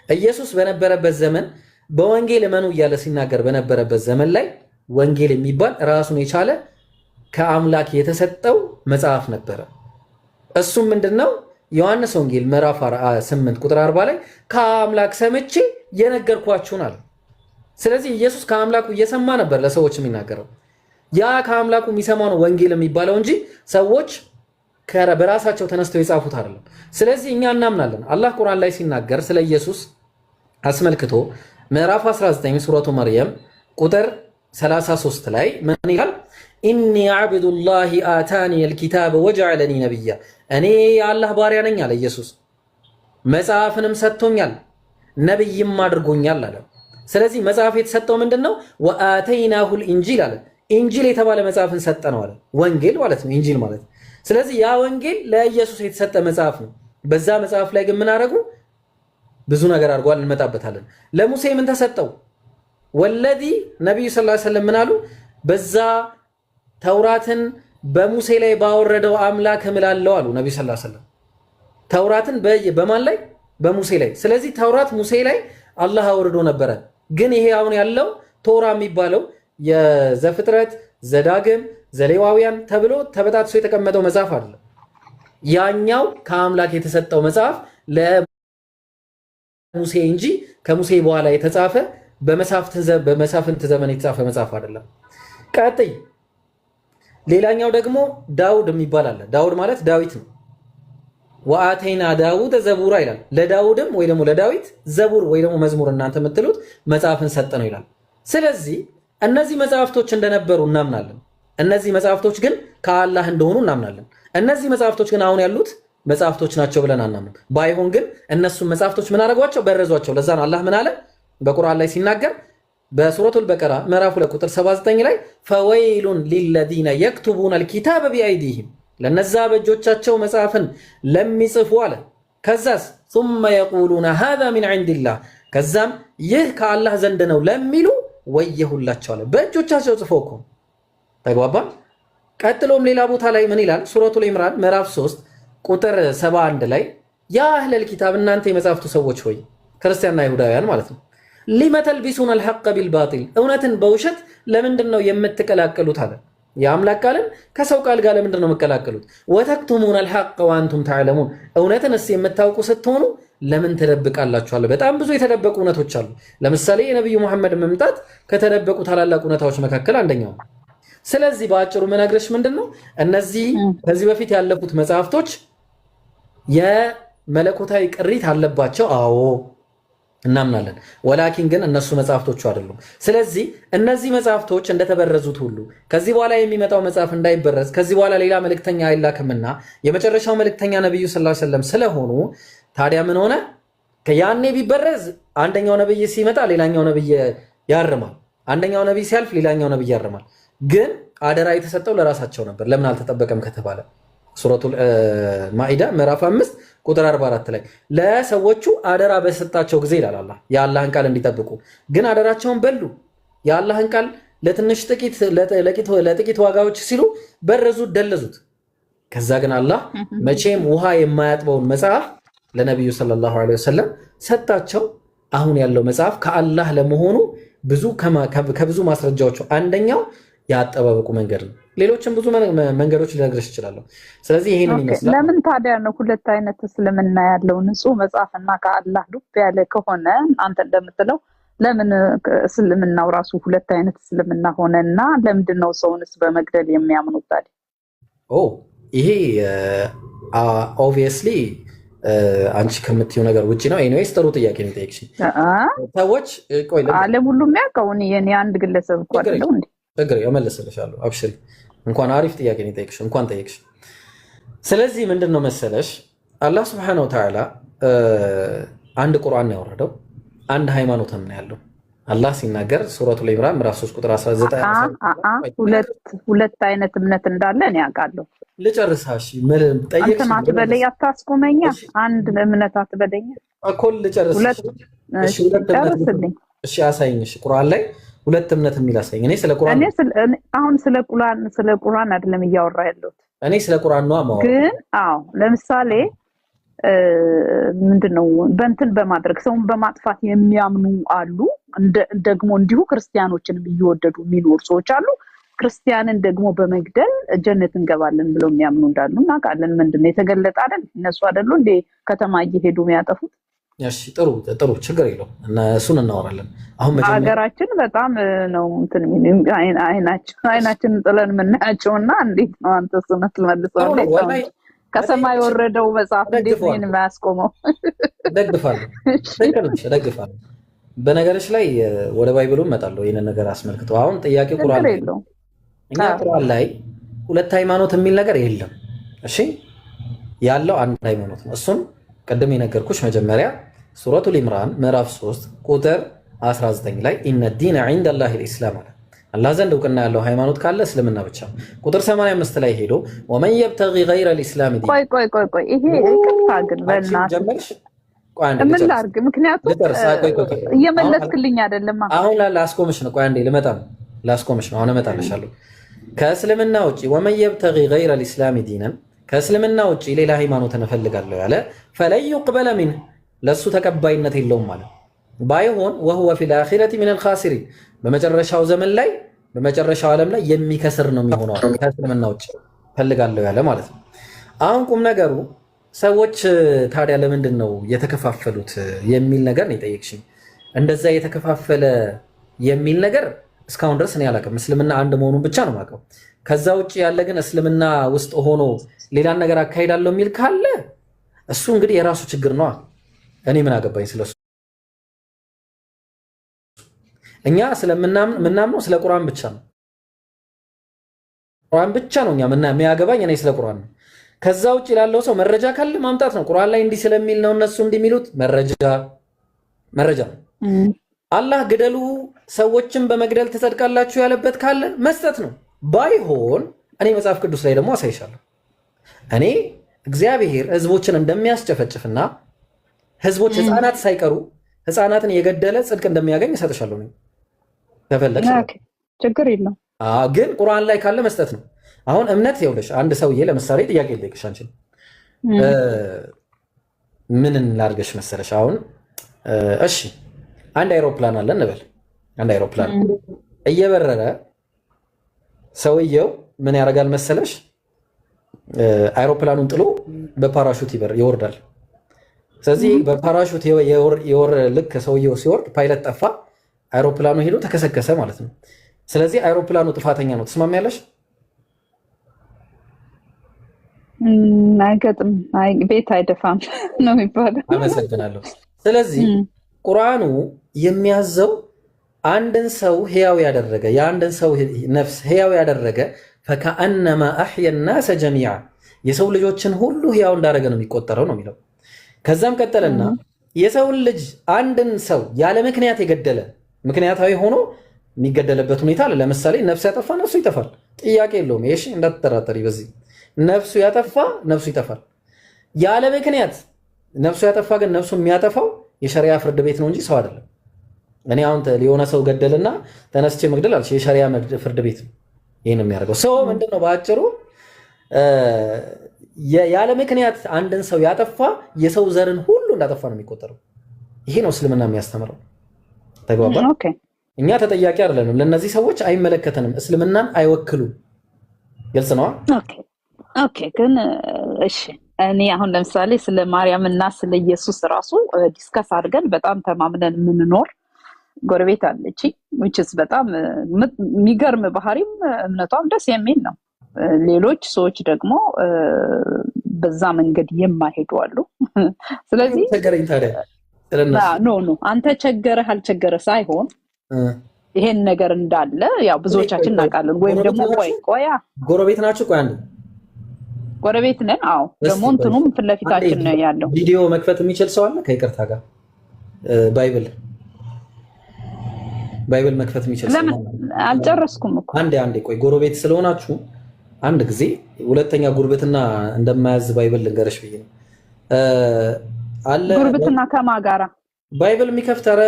ኢየሱስ በነበረበት ዘመን በወንጌል እመኑ እያለ ሲናገር በነበረበት ዘመን ላይ ወንጌል የሚባል ራሱን የቻለ ከአምላክ የተሰጠው መጽሐፍ ነበረ። እሱም ምንድነው? ዮሐንስ ወንጌል ምዕራፍ 8 ቁጥር 40 ላይ ከአምላክ ሰምቼ የነገርኳችሁን አለ። ስለዚህ ኢየሱስ ከአምላኩ እየሰማ ነበር ለሰዎች የሚናገረው። ያ ከአምላኩ የሚሰማው ነው ወንጌል የሚባለው እንጂ ሰዎች በራሳቸው ተነስተው የጻፉት አይደለም። ስለዚህ እኛ እናምናለን። አላህ ቁርአን ላይ ሲናገር ስለ ኢየሱስ አስመልክቶ ምዕራፍ 19 ሱረቱ መርየም ቁጥር 33 ላይ ምን ይላል? ኢኒ ዓብዱላሂ አታኒ አልኪታበ ወጀዐለኒ ነቢያ፣ እኔ የአላህ ባሪያ ነኝ አለ ኢየሱስ። መጽሐፍንም ሰጥቶኛል ነብይም አድርጎኛል አለ። ስለዚህ መጽሐፍ የተሰጠው ምንድነው? ወአተይናሁል ኢንጂል አለ። ኢንጂል የተባለ መጽሐፍን ሰጠነው አለ። ወንጌል ማለት ነው ኢንጂል ማለት። ስለዚህ ያ ወንጌል ለኢየሱስ የተሰጠ መጽሐፍ ነው። በዛ መጽሐፍ ላይ ግን ምን አደረጉ? ብዙ ነገር አድርጓል፣ እንመጣበታለን። ለሙሴ ምን ተሰጠው? ወለዚ ነብዩ ሰለላሁ ዐለይሂ ወሰለም ምን አሉ? በዛ ተውራትን በሙሴ ላይ ባወረደው አምላክ እምላለሁ አሉ ነብዩ ሰለላሁ ዐለይሂ ወሰለም። ተውራትን በማን ላይ? በሙሴ ላይ። ስለዚህ ተውራት ሙሴ ላይ አላህ አውርዶ ነበረ። ግን ይሄ አሁን ያለው ቶራ የሚባለው የዘፍጥረት፣ ዘዳግም፣ ዘሌዋውያን ተብሎ ተበጣጥሶ የተቀመጠው መጽሐፍ አይደለም። ያኛው ከአምላክ የተሰጠው መጽሐፍ ለሙሴ እንጂ ከሙሴ በኋላ የተጻፈ በመሳፍንት ዘመን የተጻፈ መጽሐፍ አይደለም። ቀጥይ። ሌላኛው ደግሞ ዳውድ የሚባል አለ። ዳውድ ማለት ዳዊት ነው። ወአተይና ዳውድ ዘቡራ ይላል። ለዳውድም ወይ ደግሞ ለዳዊት ዘቡር ወይ ደግሞ መዝሙር እናንተ የምትሉት መጽሐፍን ሰጠ ነው ይላል። ስለዚህ እነዚህ መጽሐፍቶች እንደነበሩ እናምናለን። እነዚህ መጽሐፍቶች ግን ከአላህ እንደሆኑ እናምናለን። እነዚህ መጽሐፍቶች ግን አሁን ያሉት መጽሐፍቶች ናቸው ብለን አናምንም። ባይሆን ግን እነሱም መጽሐፍቶች ምን አደረጓቸው? በረዟቸው። ለዛ ነው አላህ ምን አለ በቁርአን ላይ ሲናገር በሱረቱል በቀራ ምዕራፍ 2 ቁጥር 79 ላይ ፈወይሉን ሊለዚነ የክቱቡነ አልኪታበ ቢአይዲሂም፣ ለነዛ በእጆቻቸው መጽሐፍን ለሚጽፉ አለ። ከዛስ ثم يقولون هذا من عند الله፣ ከዛም ይህ ከአላህ ዘንድ ነው ለሚሉ ወየሁላቸው አለ። በእጆቻቸው ጽፈው እኮ ተግባባን። ቀጥሎም ሌላ ቦታ ላይ ምን ይላል? ሱረቱል ኢምራን ምዕራፍ 3 ቁጥር 71 ላይ ያ አህለል ኪታብ፣ እናንተ የመጽሐፍቱ ሰዎች ሆይ፣ ክርስቲያንና ይሁዳውያን ማለት ነው፣ ሊመ ተልቢሱነ አልሐቀ ቢልባጢል፣ እውነትን በውሸት ለምንድን ነው የምትቀላቀሉት አለ። የአምላክ ቃልን ከሰው ቃል ጋር ለምንድን ነው የምትቀላቀሉት? ወተክቱሙነ አልሐቀ ወአንቱም ተዕለሙን፣ እውነትንስ የምታውቁ ስትሆኑ ለምን ትደብቃላችሁ አለ። በጣም ብዙ የተደበቁ እውነቶች አሉ። ለምሳሌ የነቢዩ መሐመድ መምጣት ከተደበቁ ታላላቅ እውነታዎች መካከል አንደኛው ነው። ስለዚህ በአጭሩ ምነግርሽ ምንድን ነው እነዚህ ከዚህ በፊት ያለፉት መጽሐፍቶች የመለኮታዊ ቅሪት አለባቸው። አዎ እናምናለን። ወላኪን ግን እነሱ መጽሐፍቶቹ አይደሉም። ስለዚህ እነዚህ መጽሐፍቶች እንደተበረዙት ሁሉ ከዚህ በኋላ የሚመጣው መጽሐፍ እንዳይበረዝ ከዚህ በኋላ ሌላ መልእክተኛ አይላክምና የመጨረሻው መልእክተኛ ነብዩ ሰለላሁ ዐለይሂ ወሰለም ስለሆኑ ታዲያ ምን ሆነ? ያኔ ቢበረዝ አንደኛው ነብይ ሲመጣ ሌላኛው ነብይ ያርማል፣ አንደኛው ነብይ ሲያልፍ ሌላኛው ነብይ ያርማል። ግን አደራ የተሰጠው ለራሳቸው ነበር። ለምን አልተጠበቀም ከተባለ ሱረቱል ማኢዳ ምዕራፍ 5 ቁጥር 44 ላይ ለሰዎቹ አደራ በሰጣቸው ጊዜ ይላል አላህ የአላህን ቃል እንዲጠብቁ፣ ግን አደራቸውን በሉ። የአላህን ቃል ለትንሽ ለጥቂት ዋጋዎች ሲሉ በረዙት፣ ደለዙት። ከዛ ግን አላህ መቼም ውሃ የማያጥበውን መጽሐፍ ለነብዩ ሰለላሁ ዐለይሂ ወሰለም ሰጣቸው። አሁን ያለው መጽሐፍ ከአላህ ለመሆኑ ከብዙ ማስረጃዎቹ አንደኛው ያጠባበቁ መንገድ ነው። ሌሎችም ብዙ መንገዶች ሊነግርሽ እችላለሁ። ስለዚህ ይሄንን ይመስላል። ለምን ታዲያ ነው ሁለት አይነት እስልምና ያለው ንጹህ መጽሐፍና ከአላህ ዱብ ያለ ከሆነ አንተ እንደምትለው ለምን እስልምናው ራሱ ሁለት አይነት እስልምና ሆነና ለምንድን ነው ሰውንስ በመግደል የሚያምኑት ታዲያ? ይሄ ኦብቪየስሊ አንቺ ከምትይው ነገር ውጪ ነው። ኤኒዌይስ ጥሩ ጥያቄ ነው የጠየቅሽኝ። ሰዎች ቆይ ዓለም ሁሉ የሚያውቀው እኔ አንድ ግለሰብ እኮ አይደለሁ እንዴ? ችግር እመልስልሻለሁ። አብሽሪ። እንኳን አሪፍ ጥያቄ ነው የጠየቅሽ፣ እንኳን ጠየቅሽ። ስለዚህ ምንድን ነው መሰለሽ አላህ ሱብሓነሁ ወተዓላ አንድ ቁርአን ነው ያወረደው፣ አንድ ሃይማኖት ነው ያለው። አላህ ሲናገር ሱረቱል ኢምራን ምዕራፍ 3 ቁጥር 19 ሁለት አይነት እምነት እንዳለ እኔ አውቃለሁ። ልጨርሳሽ ምን ጠየቅሽ? አንተ ማትበለኝ አታስቆመኛ። አንድ እምነት አትበለኝ እኮ ልጨርስ። እሺ አሳይኝ። እሺ ቁርአን ላይ ሁለት እምነት የሚል አሳይኝ። እኔ ስለ ቁርአን አሁን ስለ ቁርአን አይደለም እያወራ ያለሁት። እኔ ስለ ቁርአን ነው ማወራ። ግን ለምሳሌ ምንድነው በእንትን በማድረግ ሰውን በማጥፋት የሚያምኑ አሉ። ደግሞ እንዲሁ ክርስቲያኖችንም እየወደዱ የሚኖሩ ሰዎች አሉ። ክርስቲያንን ደግሞ በመግደል ጀነት እንገባለን ብለው የሚያምኑ እንዳሉ እናውቃለን። ምንድነው የተገለጠ አይደል? እነሱ አይደሉ እንዴ ከተማ እየሄዱ የሚያጠፉት? እሺ ጥሩ ችግር የለውም እና እሱን እናወራለን። አሁን ሀገራችን በጣም ነው እንትን አይናችን ጥለን የምናያቸውና እንዴት ነው አንተ እሱነት መልሰው ከሰማይ ወረደው መጽሐፍ እንዴት ነው የማያስቆመው? ደግፋለሁ። በነገሮች ላይ ወደ ባይብሉ እመጣለሁ ይሄንን ነገር አስመልክቶ። አሁን ጥያቄ ቁርአን ላይ እኛ ቁርአን ላይ ሁለት ሃይማኖት የሚል ነገር የለም። እሺ ያለው አንድ ሃይማኖት ነው። እሱም ቀደም የነገርኩሽ መጀመሪያ ሱረቱል ኢምራን ምዕራፍ 3 ቁጥር 19 ላይ ኢነ ዲነ ዒንደላሂል ኢስላም አለ። አላህ ዘንድ እውቅና ያለው ሃይማኖት ካለ እስልምና ብቻ። ቁጥር 85 ላይ ሄዶ ወመን የብተጊ ገይረል ኢስላም ዲን ቆይ ይሄ ይቅርታ ግን በእናትህ ምን ላድርግ? ምክንያቱም እየመለስክልኝ አይደለም። አሁን ላስቆምሽ ነው። ቆይ አንዴ ልመጣ ነው። ላስቆምሽ ነው። አሁን እመጣልሻለሁ። ከእስልምና ውጪ ወመን የብተጊ ገይረል ኢስላም ዲነን ከእስልምና ውጪ ሌላ ሃይማኖትን እፈልጋለሁ ያለ ፈለን ዩቅበለ ሚንሁ ለሱ ተቀባይነት የለውም ማለት ባይሆን ወሁወ ፊል አኺረቲ ሚነል ኻሲሪን በመጨረሻው ዘመን ላይ በመጨረሻው ዓለም ላይ የሚከስር ነው የሚሆነው። ከእስልምና ውጪ እፈልጋለሁ ያለ ማለት ነው። አሁን ቁም ነገሩ ሰዎች ታዲያ ለምንድን ነው የተከፋፈሉት የሚል ነገር ነው የጠየቅሽኝ። እንደዛ የተከፋፈለ የሚል ነገር እስካሁን ድረስ እኔ አላውቅም። እስልምና አንድ መሆኑን ብቻ ነው የማውቀው። ከዛ ውጭ ያለ ግን እስልምና ውስጥ ሆኖ ሌላን ነገር አካሂዳለሁ የሚል ካለ እሱ እንግዲህ የራሱ ችግር ነው። እኔ ምን አገባኝ ስለሱ። እኛ ስለምናምነው ስለ ቁርአን ብቻ ነው። ቁርአን ብቻ ነው እኛ የሚያገባኝ። እኔ ስለ ቁርአን ነው። ከዛ ውጭ ላለው ሰው መረጃ ካለ ማምጣት ነው። ቁርአን ላይ እንዲህ ስለሚል ነው እነሱ እንዲህ የሚሉት መረጃ ነው። አላህ ግደሉ ሰዎችን በመግደል ትጸድቃላችሁ ያለበት ካለ መስጠት ነው። ባይሆን እኔ መጽሐፍ ቅዱስ ላይ ደግሞ አሳይሻለሁ። እኔ እግዚአብሔር ህዝቦችን እንደሚያስጨፈጭፍና ህዝቦች ህፃናት ሳይቀሩ ህፃናትን የገደለ ጽድቅ እንደሚያገኝ እሰጥሻለሁ። ነው ተፈለግሽ ችግር የለም። ግን ቁርአን ላይ ካለ መስጠት ነው። አሁን እምነት ይኸውልሽ፣ አንድ ሰውዬ ለምሳሌ ጥያቄ ልጠይቅሽ አንቺን ምን ላድርግሽ መሰለሽ? አሁን እሺ አንድ አይሮፕላን አለ እንበል። አንድ አይሮፕላን እየበረረ ሰውየው ምን ያደርጋል መሰለሽ? አይሮፕላኑን ጥሎ በፓራሹት ይወርዳል። ስለዚህ በፓራሹት ልክ ሰውየው ሲወርድ ፓይለት ጠፋ፣ አይሮፕላኑ ሄዶ ተከሰከሰ ማለት ነው። ስለዚህ አይሮፕላኑ ጥፋተኛ ነው። ትስማሚያለሽ? አይገጥም፣ ቤት አይደፋም ነው የሚባለው። አመሰግናለሁ። ስለዚህ ቁርአኑ የሚያዘው አንድን ሰው ህያው ያደረገ የአንድን ሰው ነፍስ ህያው ያደረገ ፈከአነማ አህየ ናሰ ጀሚዓ የሰው ልጆችን ሁሉ ህያው እንዳደረገ ነው የሚቆጠረው ነው የሚለው። ከዛም ቀጠለና የሰውን ልጅ አንድን ሰው ያለ ምክንያት የገደለ ምክንያታዊ ሆኖ የሚገደልበት ሁኔታ አለ። ለምሳሌ ነፍስ ያጠፋ ነፍሱ ይጠፋል፣ ጥያቄ የለውም። ይሄ እንዳትጠራጠሪ፣ በዚህ ነፍሱ ያጠፋ ነፍሱ ይጠፋል። ያለ ምክንያት ነፍሱ ያጠፋ ግን ነፍሱ የሚያጠፋው የሸሪያ ፍርድ ቤት ነው እንጂ ሰው አይደለም። እኔ አሁን የሆነ ሰው ገደልና ተነስቼ መግደል አልሽ፣ የሸሪያ ፍርድ ቤት ነው ይሄን የሚያደርገው። ሰው ምንድነው በአጭሩ ያለ ምክንያት አንድን ሰው ያጠፋ የሰው ዘርን ሁሉ እንዳጠፋ ነው የሚቆጠረው። ይሄ ነው እስልምና የሚያስተምረው። ተግባባን? እኛ ተጠያቂ አይደለንም፣ ለነዚህ ሰዎች አይመለከተንም፣ እስልምናን አይወክሉም። ግልጽ ነው። ኦኬ ግን እሺ እኔ አሁን ለምሳሌ ስለ ማርያም እና ስለ ኢየሱስ ራሱ ዲስከስ አድርገን በጣም ተማምነን የምንኖር ጎረቤት አለች which is በጣም የሚገርም ባህሪም እምነቷም ደስ የሚል ነው። ሌሎች ሰዎች ደግሞ በዛ መንገድ የማይሄዱ አሉ። ስለዚህ ተገረኝ ታዲያ ኖ አንተ ቸገረህ አልቸገረ ሳይሆን ይሄን ነገር እንዳለ ያው ብዙዎቻችን እናውቃለን። ወይም ደግሞ ቆያ ጎረቤት ናችሁ? ቆይ አንዴ ጎረቤት ነን። አዎ ደግሞ እንትኑም ፊት ለፊታችን ነው ያለው። ቪዲዮ መክፈት የሚችል ሰው አለ? ከይቅርታ ጋር ባይብል መክፈት የሚችል ሰው ለምን አልጨረስኩም እኮ። አንዴ ቆይ። ጎረቤት ስለሆናችሁ አንድ ጊዜ ሁለተኛ ጉርብትና እንደማያዝ ባይብል ልንገርሽ ብዬ ነው። አለ ጉርብትና ከማጋራ ባይብል የሚከፍት ኧረ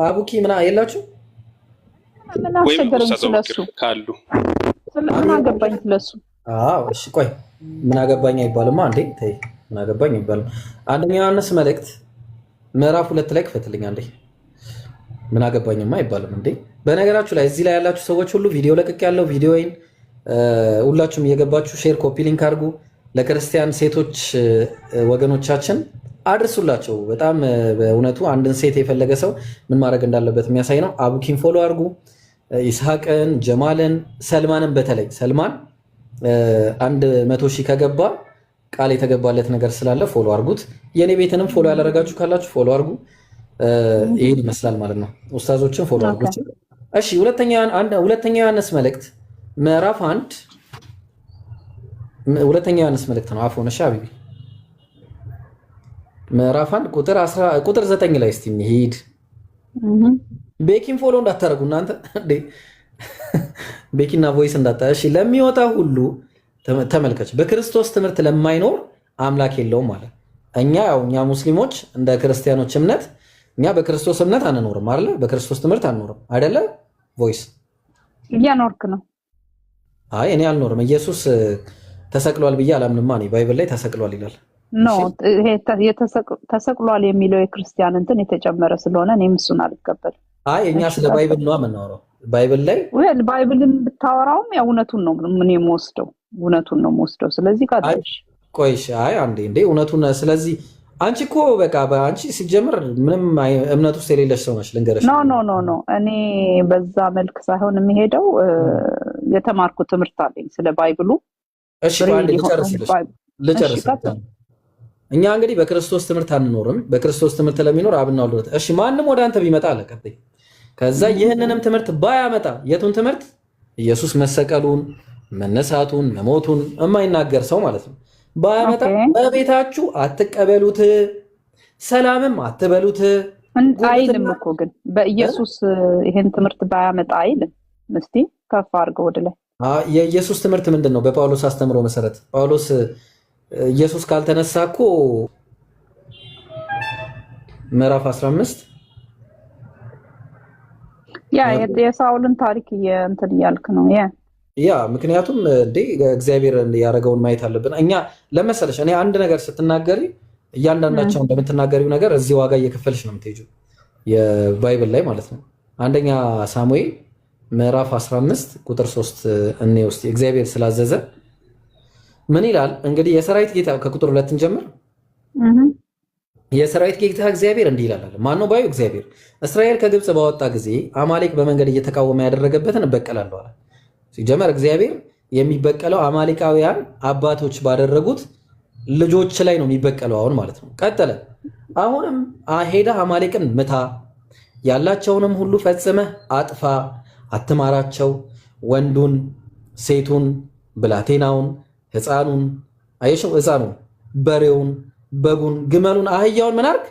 አቡኪ ምና የላችሁ? ምን አስቸገረኝ ስለሱ ካሉ ምን አገባኝ ስለሱ? አዎ እሺ ቆይ ምን አገባኝ አይባልማ እንዴ? ተይ ምን አገባኝ አይባልም። አንደኛ ዮሐንስ መልእክት ምዕራፍ 2 ላይ ክፈትልኝ አንዴ። ምን አገባኝማ አይባልም እንዴ? በነገራችሁ ላይ እዚህ ላይ ያላችሁ ሰዎች ሁሉ ቪዲዮ ለቅቅ ያለው ቪዲዮዬን ሁላችሁም እየገባችሁ ሼር ኮፒ ሊንክ አድርጉ። ለክርስቲያን ሴቶች ወገኖቻችን አድርሱላቸው። በጣም በእውነቱ አንድን ሴት የፈለገ ሰው ምን ማድረግ እንዳለበት የሚያሳይ ነው። አቡኪን ፎሎ አድርጉ። ይስሐቅን፣ ጀማልን፣ ሰልማንን በተለይ ሰልማን 100,000 ከገባ ቃል የተገባለት ነገር ስላለ ፎሎ አድርጉት። የኔ ቤትንም ፎሎ ያላደረጋችሁ ካላችሁ ፎሎ አድርጉ። ይሄን ይመስላል ማለት ነው። ኡስታዞችን ፎሎ አድርጉ። እሺ ሁለተኛ ዮሐንስ መልእክት ምዕራፍ 1 ሁለተኛ ዮሐንስ መልእክት ነው። አፎን እሺ ሀቢቢ ምዕራፍ 1 ቁጥር 9 ላይ እስቲ እንሂድ። ቤኪን ፎሎ እንዳታረጉ እናንተ እንዴ ቤኪና ቮይስ እንዳታ። እሺ ለሚወጣ ሁሉ ተመልከች፣ በክርስቶስ ትምህርት ለማይኖር አምላክ የለውም ማለት። እኛ ሙስሊሞች እንደ ክርስቲያኖች እምነት እኛ በክርስቶስ እምነት አንኖርም አይደለ? በክርስቶስ ትምህርት አንኖርም አይደለ? ቮይስ እያኖርክ ነው። አይ እኔ አልኖርም። ኢየሱስ ተሰቅሏል ብዬ አላምንማ። እኔ ባይብል ላይ ተሰቅሏል ይላል። ኖ ይሄ ተሰቅሏል የሚለው የክርስቲያን እንትን የተጨመረ ስለሆነ እኔም እሱን አልቀበልም። አይ እኛ ስለ ባይብል ነው የምናወራው። ባይብል ላይ ባይብልን ብታወራውም ያው እውነቱን ነው ምን የምወስደው። ስለዚህ ካታሽ ቆይሽ አይ አንዴ እንዴ እውነቱን። ስለዚህ አንቺ እኮ በቃ አንቺ ሲጀምር ምንም እምነት ውስጥ የሌለሽ ሰው ነሽ። ልንገርሽ ኖ እኔ በዛ መልክ ሳይሆን የሚሄደው የተማርኩት ትምህርት አለኝ ስለ ባይብሉ። እሺ ባንዴ ልጨርስልሽ። እኛ እንግዲህ በክርስቶስ ትምህርት አንኖርም። በክርስቶስ ትምህርት ለሚኖር አብና ወልድ። እሺ ማንም ወደ አንተ ቢመጣ አለ ቀጥይ። ከዛ ይህንንም ትምህርት ባያመጣ የቱን ትምህርት? ኢየሱስ መሰቀሉን፣ መነሳቱን፣ መሞቱን የማይናገር ሰው ማለት ነው። ባያመጣ በቤታችሁ አትቀበሉት፣ ሰላምም አትበሉት አይልም እኮ። ግን በኢየሱስ ይሄን ትምህርት ባያመጣ አይልም። እስቲ ከፍ አድርገው ወደ ላይ። የኢየሱስ ትምህርት ምንድን ነው? በጳውሎስ አስተምሮ መሰረት ጳውሎስ ኢየሱስ ካልተነሳ እኮ ምዕራፍ 15 የሳውልን ታሪክ እንትን እያልክ ነው። ምክንያቱም እንዴ እግዚአብሔር ያደረገውን ማየት አለብን። እኛ ለመሰለሽ እኔ አንድ ነገር ስትናገሪ እያንዳንዳቸው እንደምትናገሪው ነገር እዚህ ዋጋ እየከፈልሽ ነው የምትሄጂው፣ የባይብል ላይ ማለት ነው። አንደኛ ሳሙኤል ምዕራፍ 15 ቁጥር 3 እኔ ውስጥ እግዚአብሔር ስላዘዘ ምን ይላል እንግዲህ የሰራዊት ጌታ ከቁጥር 2 እንጀምር። የሰራዊት ጌታ እግዚአብሔር እንዲህ ይላል። ማን ነው ባዩ? እግዚአብሔር እስራኤል ከግብጽ ባወጣ ጊዜ አማሌቅ በመንገድ እየተቃወመ ያደረገበትን እበቀላለሁ አለ። ሲጀመር እግዚአብሔር የሚበቀለው አማሌቃውያን አባቶች ባደረጉት ልጆች ላይ ነው የሚበቀለው አሁን ማለት ነው። ቀጠለ። አሁንም ሄደህ አማሌቅን ምታ፣ ያላቸውንም ሁሉ ፈጽመህ አጥፋ፣ አትማራቸው፣ ወንዱን፣ ሴቱን፣ ብላቴናውን፣ ሕፃኑን፣ በሬውን፣ በጉን፣ ግመሉን፣ አህያውን ምን አድርግ?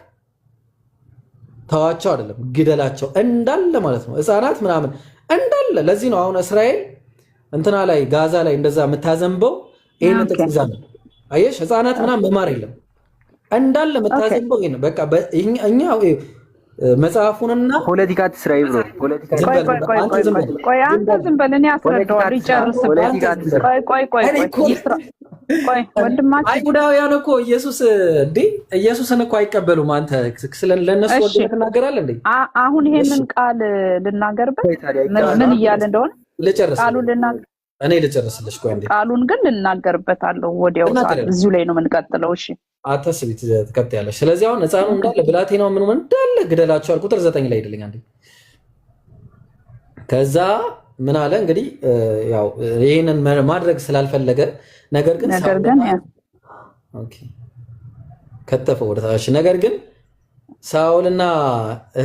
ተዋቸው አይደለም ግደላቸው እንዳለ ማለት ነው። ሕፃናት ምናምን እንዳለ። ለዚህ ነው አሁን እስራኤል እንትና ላይ ጋዛ ላይ እንደዛ የምታዘንበው ይሄን ጥቅስ ነው። አየሽ ሕፃናት ምናምን መማር የለም እንዳለ የምታዘንበው ይሄን በቃ እኛ መጽሐፉንና ፖለቲካ ትስራይ ብሎ ፖለቲካ አንተ ዝም በል እኔ አስረዳዋለሁ። ይጨርስ። ወንድማችን አይሁዳውያን እኮ ኢየሱስን እኮ አይቀበሉም። አንተ ለነሱ ወደ ትናገራለህ እንዴ? አሁን ይሄንን ቃል ልናገርበት ምን እያለ እንደሆነ ቃሉን ልናገር እኔ ልጨርስልሽ። ቆይ እንዴ ቃሉን ግን ልናገርበታለሁ ወዲያው። እዚሁ ላይ ነው የምንቀጥለው። እሺ አታስቢ፣ ትከታያለሽ። ስለዚህ አሁን ሕፃኑ እንዳለ ብላቴናው ምን እንዳለ ግደላቸዋል። ቁጥር 9 ላይ አይደለኝ አንዴ። ከዛ ምን አለ እንግዲህ ያው ይሄንን ማድረግ ስላልፈለገ ነገር ግን ከተፈው ወደታች። ነገር ግን ሳኦልና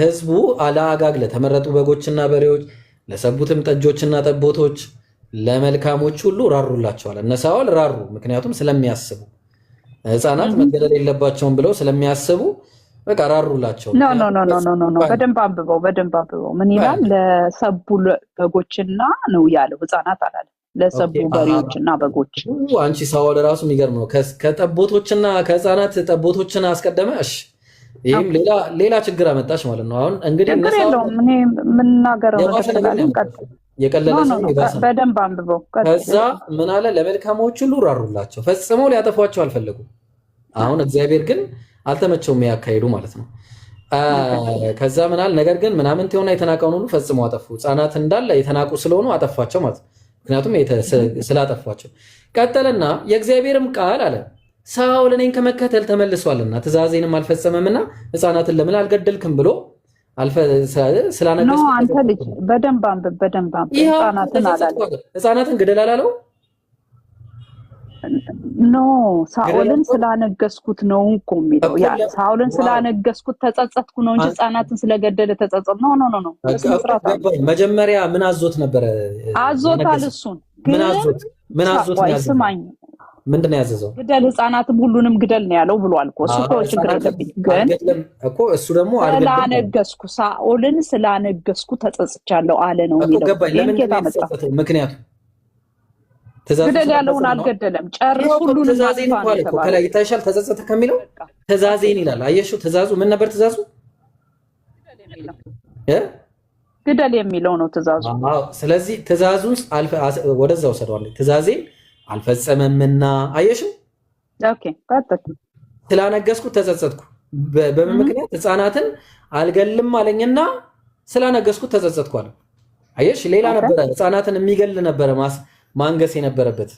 ሕዝቡ ለአጋግ ለተመረጡ በጎችና በሬዎች፣ ለሰቡትም ጠጆችና ጠቦቶች፣ ለመልካሞች ሁሉ ራሩላቸዋል። እነ ሳኦል ራሩ፣ ምክንያቱም ስለሚያስቡ ሕፃናት መገደል የለባቸውም ብለው ስለሚያስቡ በቃ ራሩላቸው። ኖ በደንብ አንብበው። ምን ይላል? ለሰቡ በጎችና ነው ያለው፣ ሕፃናት አላለም። ለሰቡ በሬዎችና በጎች። አንቺ ሳኦል ራሱ የሚገርም ነው። ከጠቦቶችና ከሕፃናት ጠቦቶችን አስቀደመ። እሺ ይሄም ሌላ ችግር አመጣሽ ማለት ነው። አሁን እንግዲህ ችግር የለውም። እኔ የምናገረው የቀለለ ሰው በደንብ አንብበው። ከዛ ምን አለ? ለመልካሞች ሁሉ ራሩላቸው፣ ፈጽመው ሊያጠፏቸው አልፈለጉም። አሁን እግዚአብሔር ግን አልተመቸውም ያካሄዱ ማለት ነው። ከዛ ምን አለ? ነገር ግን ምናምን የሆነ የተናቀውን ሁሉ ፈጽመው አጠፉ። ሕፃናት እንዳለ የተናቁ ስለሆኑ አጠፏቸው ማለት ነው። ምክንያቱም ስላጠፏቸው። ቀጠለና የእግዚአብሔርም ቃል አለ ሳኦል እኔን ከመከተል ተመልሷልና ትእዛዜንም አልፈጸመምና ሕፃናትን ለምን አልገደልክም ብሎ ስላነገሰ አንተ ልጅ በደንብ አንብብ። ሕፃናትን ግደል አላለው። ኖ ሳኦልን ስላነገስኩት ነው እኮ የሚለው ያ ሳኦልን ስላነገስኩት ተጸጸትኩ ነው እንጂ ህፃናትን ስለገደለ ተጸጸት ነው መጀመሪያ ምን አዞት ነበር አዞታል እሱን ምን አዞት ያስማኝ ምንድነው ያዘዘው ግደል ህፃናትን ሁሉንም ግደል ነው ያለው ብሏል እኮ እሱ ችግር አለብኝ ግን እኮ እሱ ደግሞ ስላነገስኩ ሳኦልን ስላነገስኩ ተጸጽቻለሁ አለ ነው የሚለው ምክንያቱም ግደል ያለውን አልገደለም ጨርሶ ሁሉንም ትእዛዜን እኮ ከላይ ይታይሻል ተጸጸተ ከሚለው ትእዛዜን ይላል አየሽው ትእዛዙ ምን ነበር ትእዛዙ ግደል የሚለው ነው ትእዛዙ አዎ ስለዚህ ትእዛዙን ወደዛው ሰደዋለሁ ትእዛዜን አልፈጸመምና አየሽው ኦኬ ቀጥታ ስላነገስኩ ተጸጸትኩ በምን ምክንያት ህፃናትን አልገልም አለኝና ስላነገስኩ ተጸጸትኩ አለ አየሽ ሌላ ነበር ህፃናትን የሚገል ነበር ማንገስ የነበረበት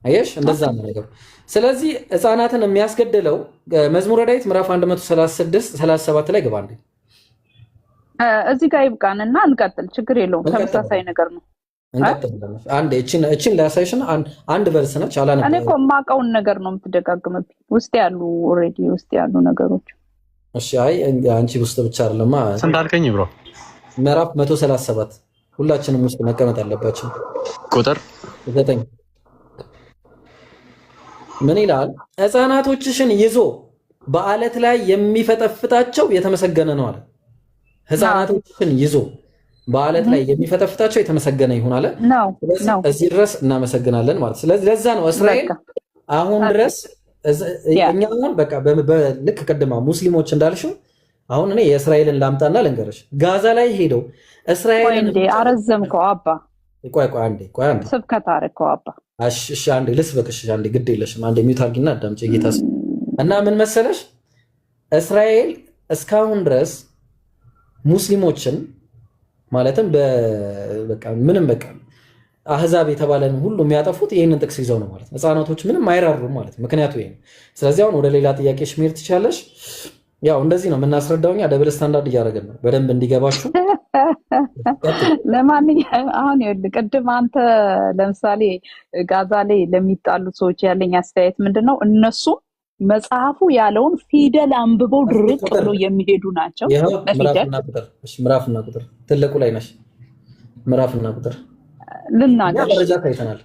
አየሽ እንደዛ ነው ነገር ስለዚህ ህፃናትን የሚያስገድለው መዝሙረ ዳዊት ምዕራፍ 136 37 ላይ ገባ እንዴ እዚህ ጋር ይብቃንና እንቀጥል ችግር የለውም ተመሳሳይ ነገር ነው እንቀጥላለን አንዴ እቺን ላሳይሽና አንድ ቨርስ ነች አላነበ እኔ እኮ ማቀውን ነገር ነው የምትደጋግመው ውስጥ ያሉ ኦሬዲ ውስጥ ያሉ ነገሮች እሺ አይ አንቺ ውስጥ ብቻ አይደለም ስንት አልከኝ ብሮ ምዕራፍ 137 ሁላችንም ውስጥ መቀመጥ አለባችሁ ቁጥር 9 ምን ይላል ህፃናቶችሽን ይዞ በአለት ላይ የሚፈጠፍጣቸው የተመሰገነ ነው አለ ህፃናቶችሽን ይዞ በአለት ላይ የሚፈጠፍጣቸው የተመሰገነ ይሁን አለ እዚህ ድረስ እናመሰግናለን ማለት ስለዚህ ለዛ ነው እስራኤል አሁን ድረስ እኛውን በቃ በልክ ቀድማ ሙስሊሞች እንዳልሽው አሁን እኔ የእስራኤልን ላምጣና ልንገርሽ ጋዛ ላይ ሄደው እስራኤልን አረዘምከው አባ ቆይ አንዴ ስብከት አረከው አባ እሺ አንዴ ልስበክሽ አንዴ ግድ የለሽም አንዴ ሚውት አድርጊና አዳምጪ ጌታስ እና ምን መሰለሽ እስራኤል እስካሁን ድረስ ሙስሊሞችን ማለትም በቃ ምንም በቃ አህዛብ የተባለን ሁሉ የሚያጠፉት ይሄንን ጥቅስ ይዘው ነው ማለት ህፃናቶች ምንም አይራሩም ማለት ምክንያቱ ይሄ ስለዚህ አሁን ወደ ሌላ ጥያቄሽ መሄድ ትችላለሽ ያው እንደዚህ ነው የምናስረዳውኛ ደብል ስታንዳርድ እያደረግን ነው በደንብ እንዲገባችሁ ለማንኛውም አሁን ይኸውልህ ቅድም አንተ ለምሳሌ ጋዛ ላይ ለሚጣሉ ሰዎች ያለኝ አስተያየት ምንድነው እነሱ መጽሐፉ ያለውን ፊደል አንብበው ድርቅ ብለው የሚሄዱ ናቸው ምዕራፍና ቁጥር ትልቁ ላይ ነሽ ምዕራፍና ቁጥር ልናገር ደረጃ ታይተናል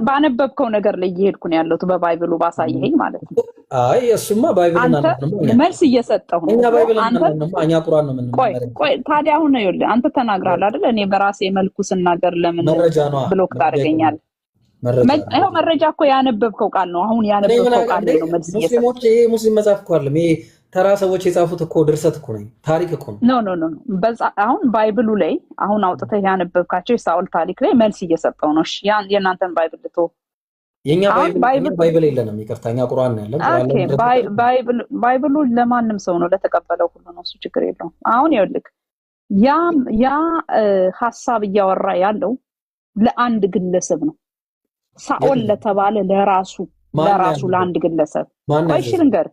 ባነበብከው ነገር ላይ እየሄድኩ ነው ያለሁት በባይብሉ ባሳየኝ ማለት ነው አይ እሱማ ባይብልና ነው መልስ እየሰጠው ነው እኛ ባይብልና ነው እኛ ቁርአን ነው ምን ቆይ ታዲያ አሁን ነው ይኸውልህ አንተ ተናግራለህ አይደል እኔ በራሴ መልኩ ስናገር ለምን ብሎክ ታደርገኛለህ መረጃ እኮ ያነበብከው ቃል ነው አሁን ያነበብከው ቃል ነው መልስ ሙስሊሞች ይሄ ሙስሊም መጽሐፍ እኮ አይደለም ይሄ ተራ ሰዎች የጻፉት እኮ ድርሰት እኮ ነው ታሪክ እኮ ነው ኖ አሁን ባይብሉ ላይ አሁን አውጥተህ ያነበብካቸው የሳኦል ታሪክ ላይ መልስ እየሰጠው ነው እሺ የእናንተን ባይብል ልቶ የኛ ባይብል የለንም ይቅርታኛ ቁርአን ነው ያለን ኦኬ ባይብሉ ለማንም ሰው ነው ለተቀበለው ሁሉ ነው እሱ ችግር የለውም አሁን ይኸውልህ ያ ሐሳብ እያወራ ያለው ለአንድ ግለሰብ ነው ሳኦል ለተባለ ለራሱ ለአንድ ግለሰብ ቆይሽ ልንገር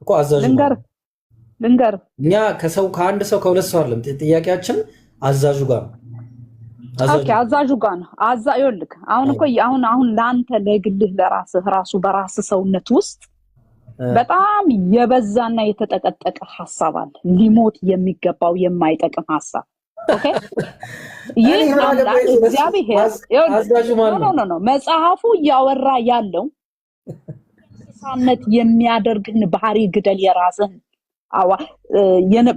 እኮ አዛዥ ልንገር እኛ ከአንድ ሰው ከሁለት ሰው አይደለም ጥያቄያችን አዛዡ ጋር ነው ኦኬ አዛዡ ጋር ነው ይኸውልህ አሁን እኮ አሁን ለአንተ ለግልህ ለራስህ ራሱ በራስ ሰውነት ውስጥ በጣም የበዛና የተጠቀጠቀ ሐሳብ አለ ሊሞት የሚገባው የማይጠቅም ሐሳብ ኦኬ ይሄ እግዚአብሔር ኖ መጽሐፉ ያወራ ያለው ሳነት የሚያደርግን ባህሪ ግደል የራስን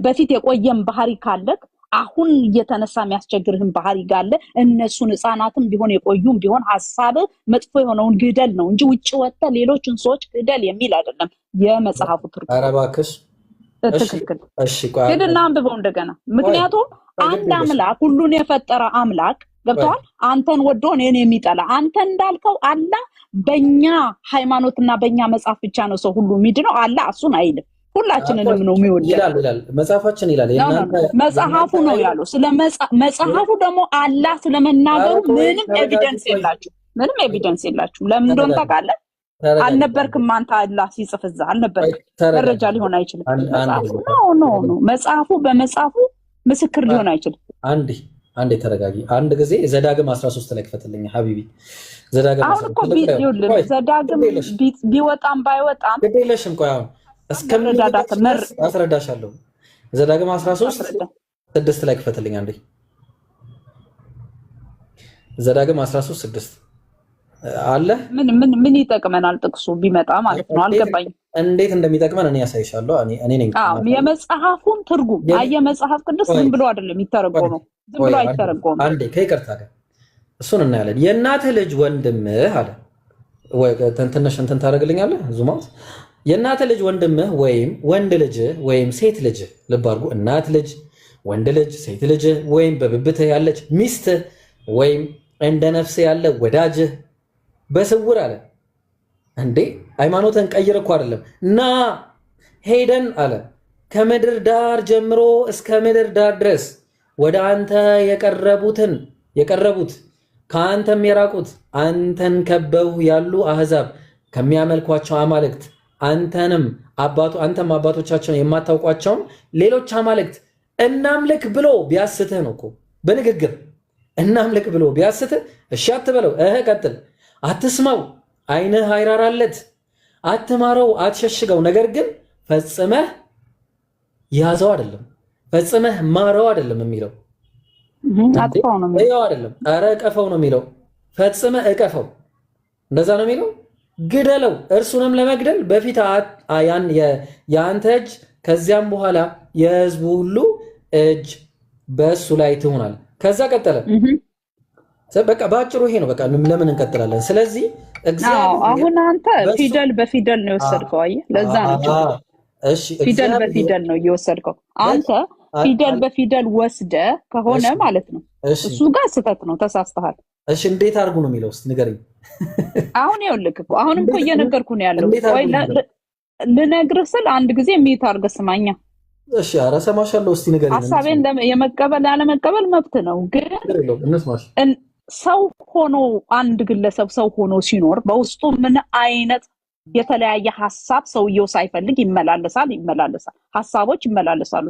በፊት የቆየም ባህሪ ካለክ አሁን እየተነሳ የሚያስቸግርህን ባህሪ ጋለ እነሱን ህፃናትም ቢሆን የቆዩም ቢሆን ሐሳብ መጥፎ የሆነውን ግደል ነው እንጂ ውጭ ወጣ ሌሎችን ሰዎች ግደል የሚል አይደለም የመጽሐፉ ትርጉም ኧረ እባክሽ ትክክል ግድና አንብበው እንደገና ምክንያቱም አንድ አምላክ ሁሉን የፈጠረ አምላክ ገብቷል አንተን ወዶ እኔን የሚጠላ አንተ እንዳልከው አላ በእኛ ሃይማኖትና በእኛ መጽሐፍ ብቻ ነው ሰው ሁሉ የሚድነው አላ እሱን አይልም ሁላችንንም ነው የሚወደው ይላል መጽሐፋችን ይላል መጽሐፉ ነው ያለው ስለ መጽሐፉ ደግሞ አላ ስለመናገሩ ምንም ኤቪደንስ የላችሁ ለምን እንደሆነ ታውቃለህ አልነበርክም አንተ አላ ሲጽፍዛ አልነበርክም ደረጃ ሊሆን አይችልም ኖ መጽሐፉ በመጽሐፉ ምስክር ሊሆን አይችልም አንዴ ተረጋጊ። አንድ ጊዜ ዘዳግም 13 ላይ ክፈትልኝ ሐቢቢ። ዘዳግም አሁን እኮ ዘዳግም ቢወጣም ባይወጣም ግዴለሽም። ቆይ አሁን እስከምንረዳዳት አስረዳሻለሁ። ዘዳግም 13:6 ላይ ክፈትልኝ አንዴ። ዘዳግም 13:6 አለ። ምን ይጠቅመናል ጥቅሱ ቢመጣ ማለት ነው? አልገባኝም። እንዴት እንደሚጠቅመን እኔ ያሳይሻለሁ። እኔ ነኝ የመጽሐፉን ትርጉም መጽሐፍ ቅዱስ ዝም ብሎ አይደለም የሚተረጎመው፣ ዝም ብሎ አይተረጎምም። አንዴ ከይቅርታ ጋር እሱን እናያለን። የእናትህ ልጅ ወንድምህ አለ ወይ ትንሽ እንትን ታደርግልኛለህ ዙማት። የእናትህ ልጅ ወንድምህ ወይም ወንድ ልጅ ወይም ሴት ልጅ፣ ልብ አድርጉ፣ እናት ልጅ፣ ወንድ ልጅ፣ ሴት ልጅ ወይም በብብትህ ያለች ሚስትህ ወይም እንደ ነፍስ ያለ ወዳጅህ በስውር አለ። እንዴ ሃይማኖትን ቀይር እኮ አይደለም። ና ሄደን አለ ከምድር ዳር ጀምሮ እስከ ምድር ዳር ድረስ ወደ አንተ የቀረቡት ከአንተም የራቁት አንተን ከበው ያሉ አህዛብ ከሚያመልኳቸው አማልክት አንተም አባቶቻቸውን የማታውቋቸውን ሌሎች አማልክት እናምልክ ብሎ ቢያስትህ ነው እኮ በንግግር እናምልክ ብሎ ቢያስትህ እሺ አትበለው። ቀጥል። አትስማው፣ ዓይንህ አይራራለት፣ አትማረው፣ አትሸሽገው። ነገር ግን ፈጽመህ ያዘው አይደለም፣ ፈጽመህ ማረው አይደለም የሚለው አጥፋው ነው የሚለው አይደለም። ኧረ እቀፈው ነው የሚለው። ፈጽመህ እቀፈው፣ እንደዛ ነው የሚለው። ግደለው፣ እርሱንም ለመግደል በፊት የአንተ እጅ ከዚያም በኋላ የሕዝቡ ሁሉ እጅ በእሱ ላይ ትሆናል። ከዛ ቀጠለ። በቃ ባጭሩ ይሄ ነው። በቃ ለምን እንቀጥላለን? ስለዚህ አሁን አንተ ፊደል በፊደል ነው የወሰድከው። አየህ፣ ለዛ ነው እሺ፣ ፊደል በፊደል ነው እየወሰድከው አንተ። ፊደል በፊደል ወስደ ከሆነ ማለት ነው እሱ ጋር ስህተት ነው፣ ተሳስተሃል። እሺ፣ እንዴት አድርጉ ነው የሚለው? እስቲ ንገረኝ። አሁን ይኸውልህ እኮ አሁንም እኮ እየነገርኩህ ነው ያለው። ወይ ልነግርህ ስል አንድ ጊዜ ሚት አድርገህ ስማኛ። እሺ፣ ኧረ እሰማሻለሁ። እስቲ ንገረኝ። ሐሳቤን የመቀበል ያለመቀበል መብት ነው፣ ግን ሰው ሆኖ አንድ ግለሰብ ሰው ሆኖ ሲኖር በውስጡ ምን አይነት የተለያየ ሐሳብ ሰውየው ሳይፈልግ ይመላለሳል፣ ሐሳቦች ይመላለሳሉ።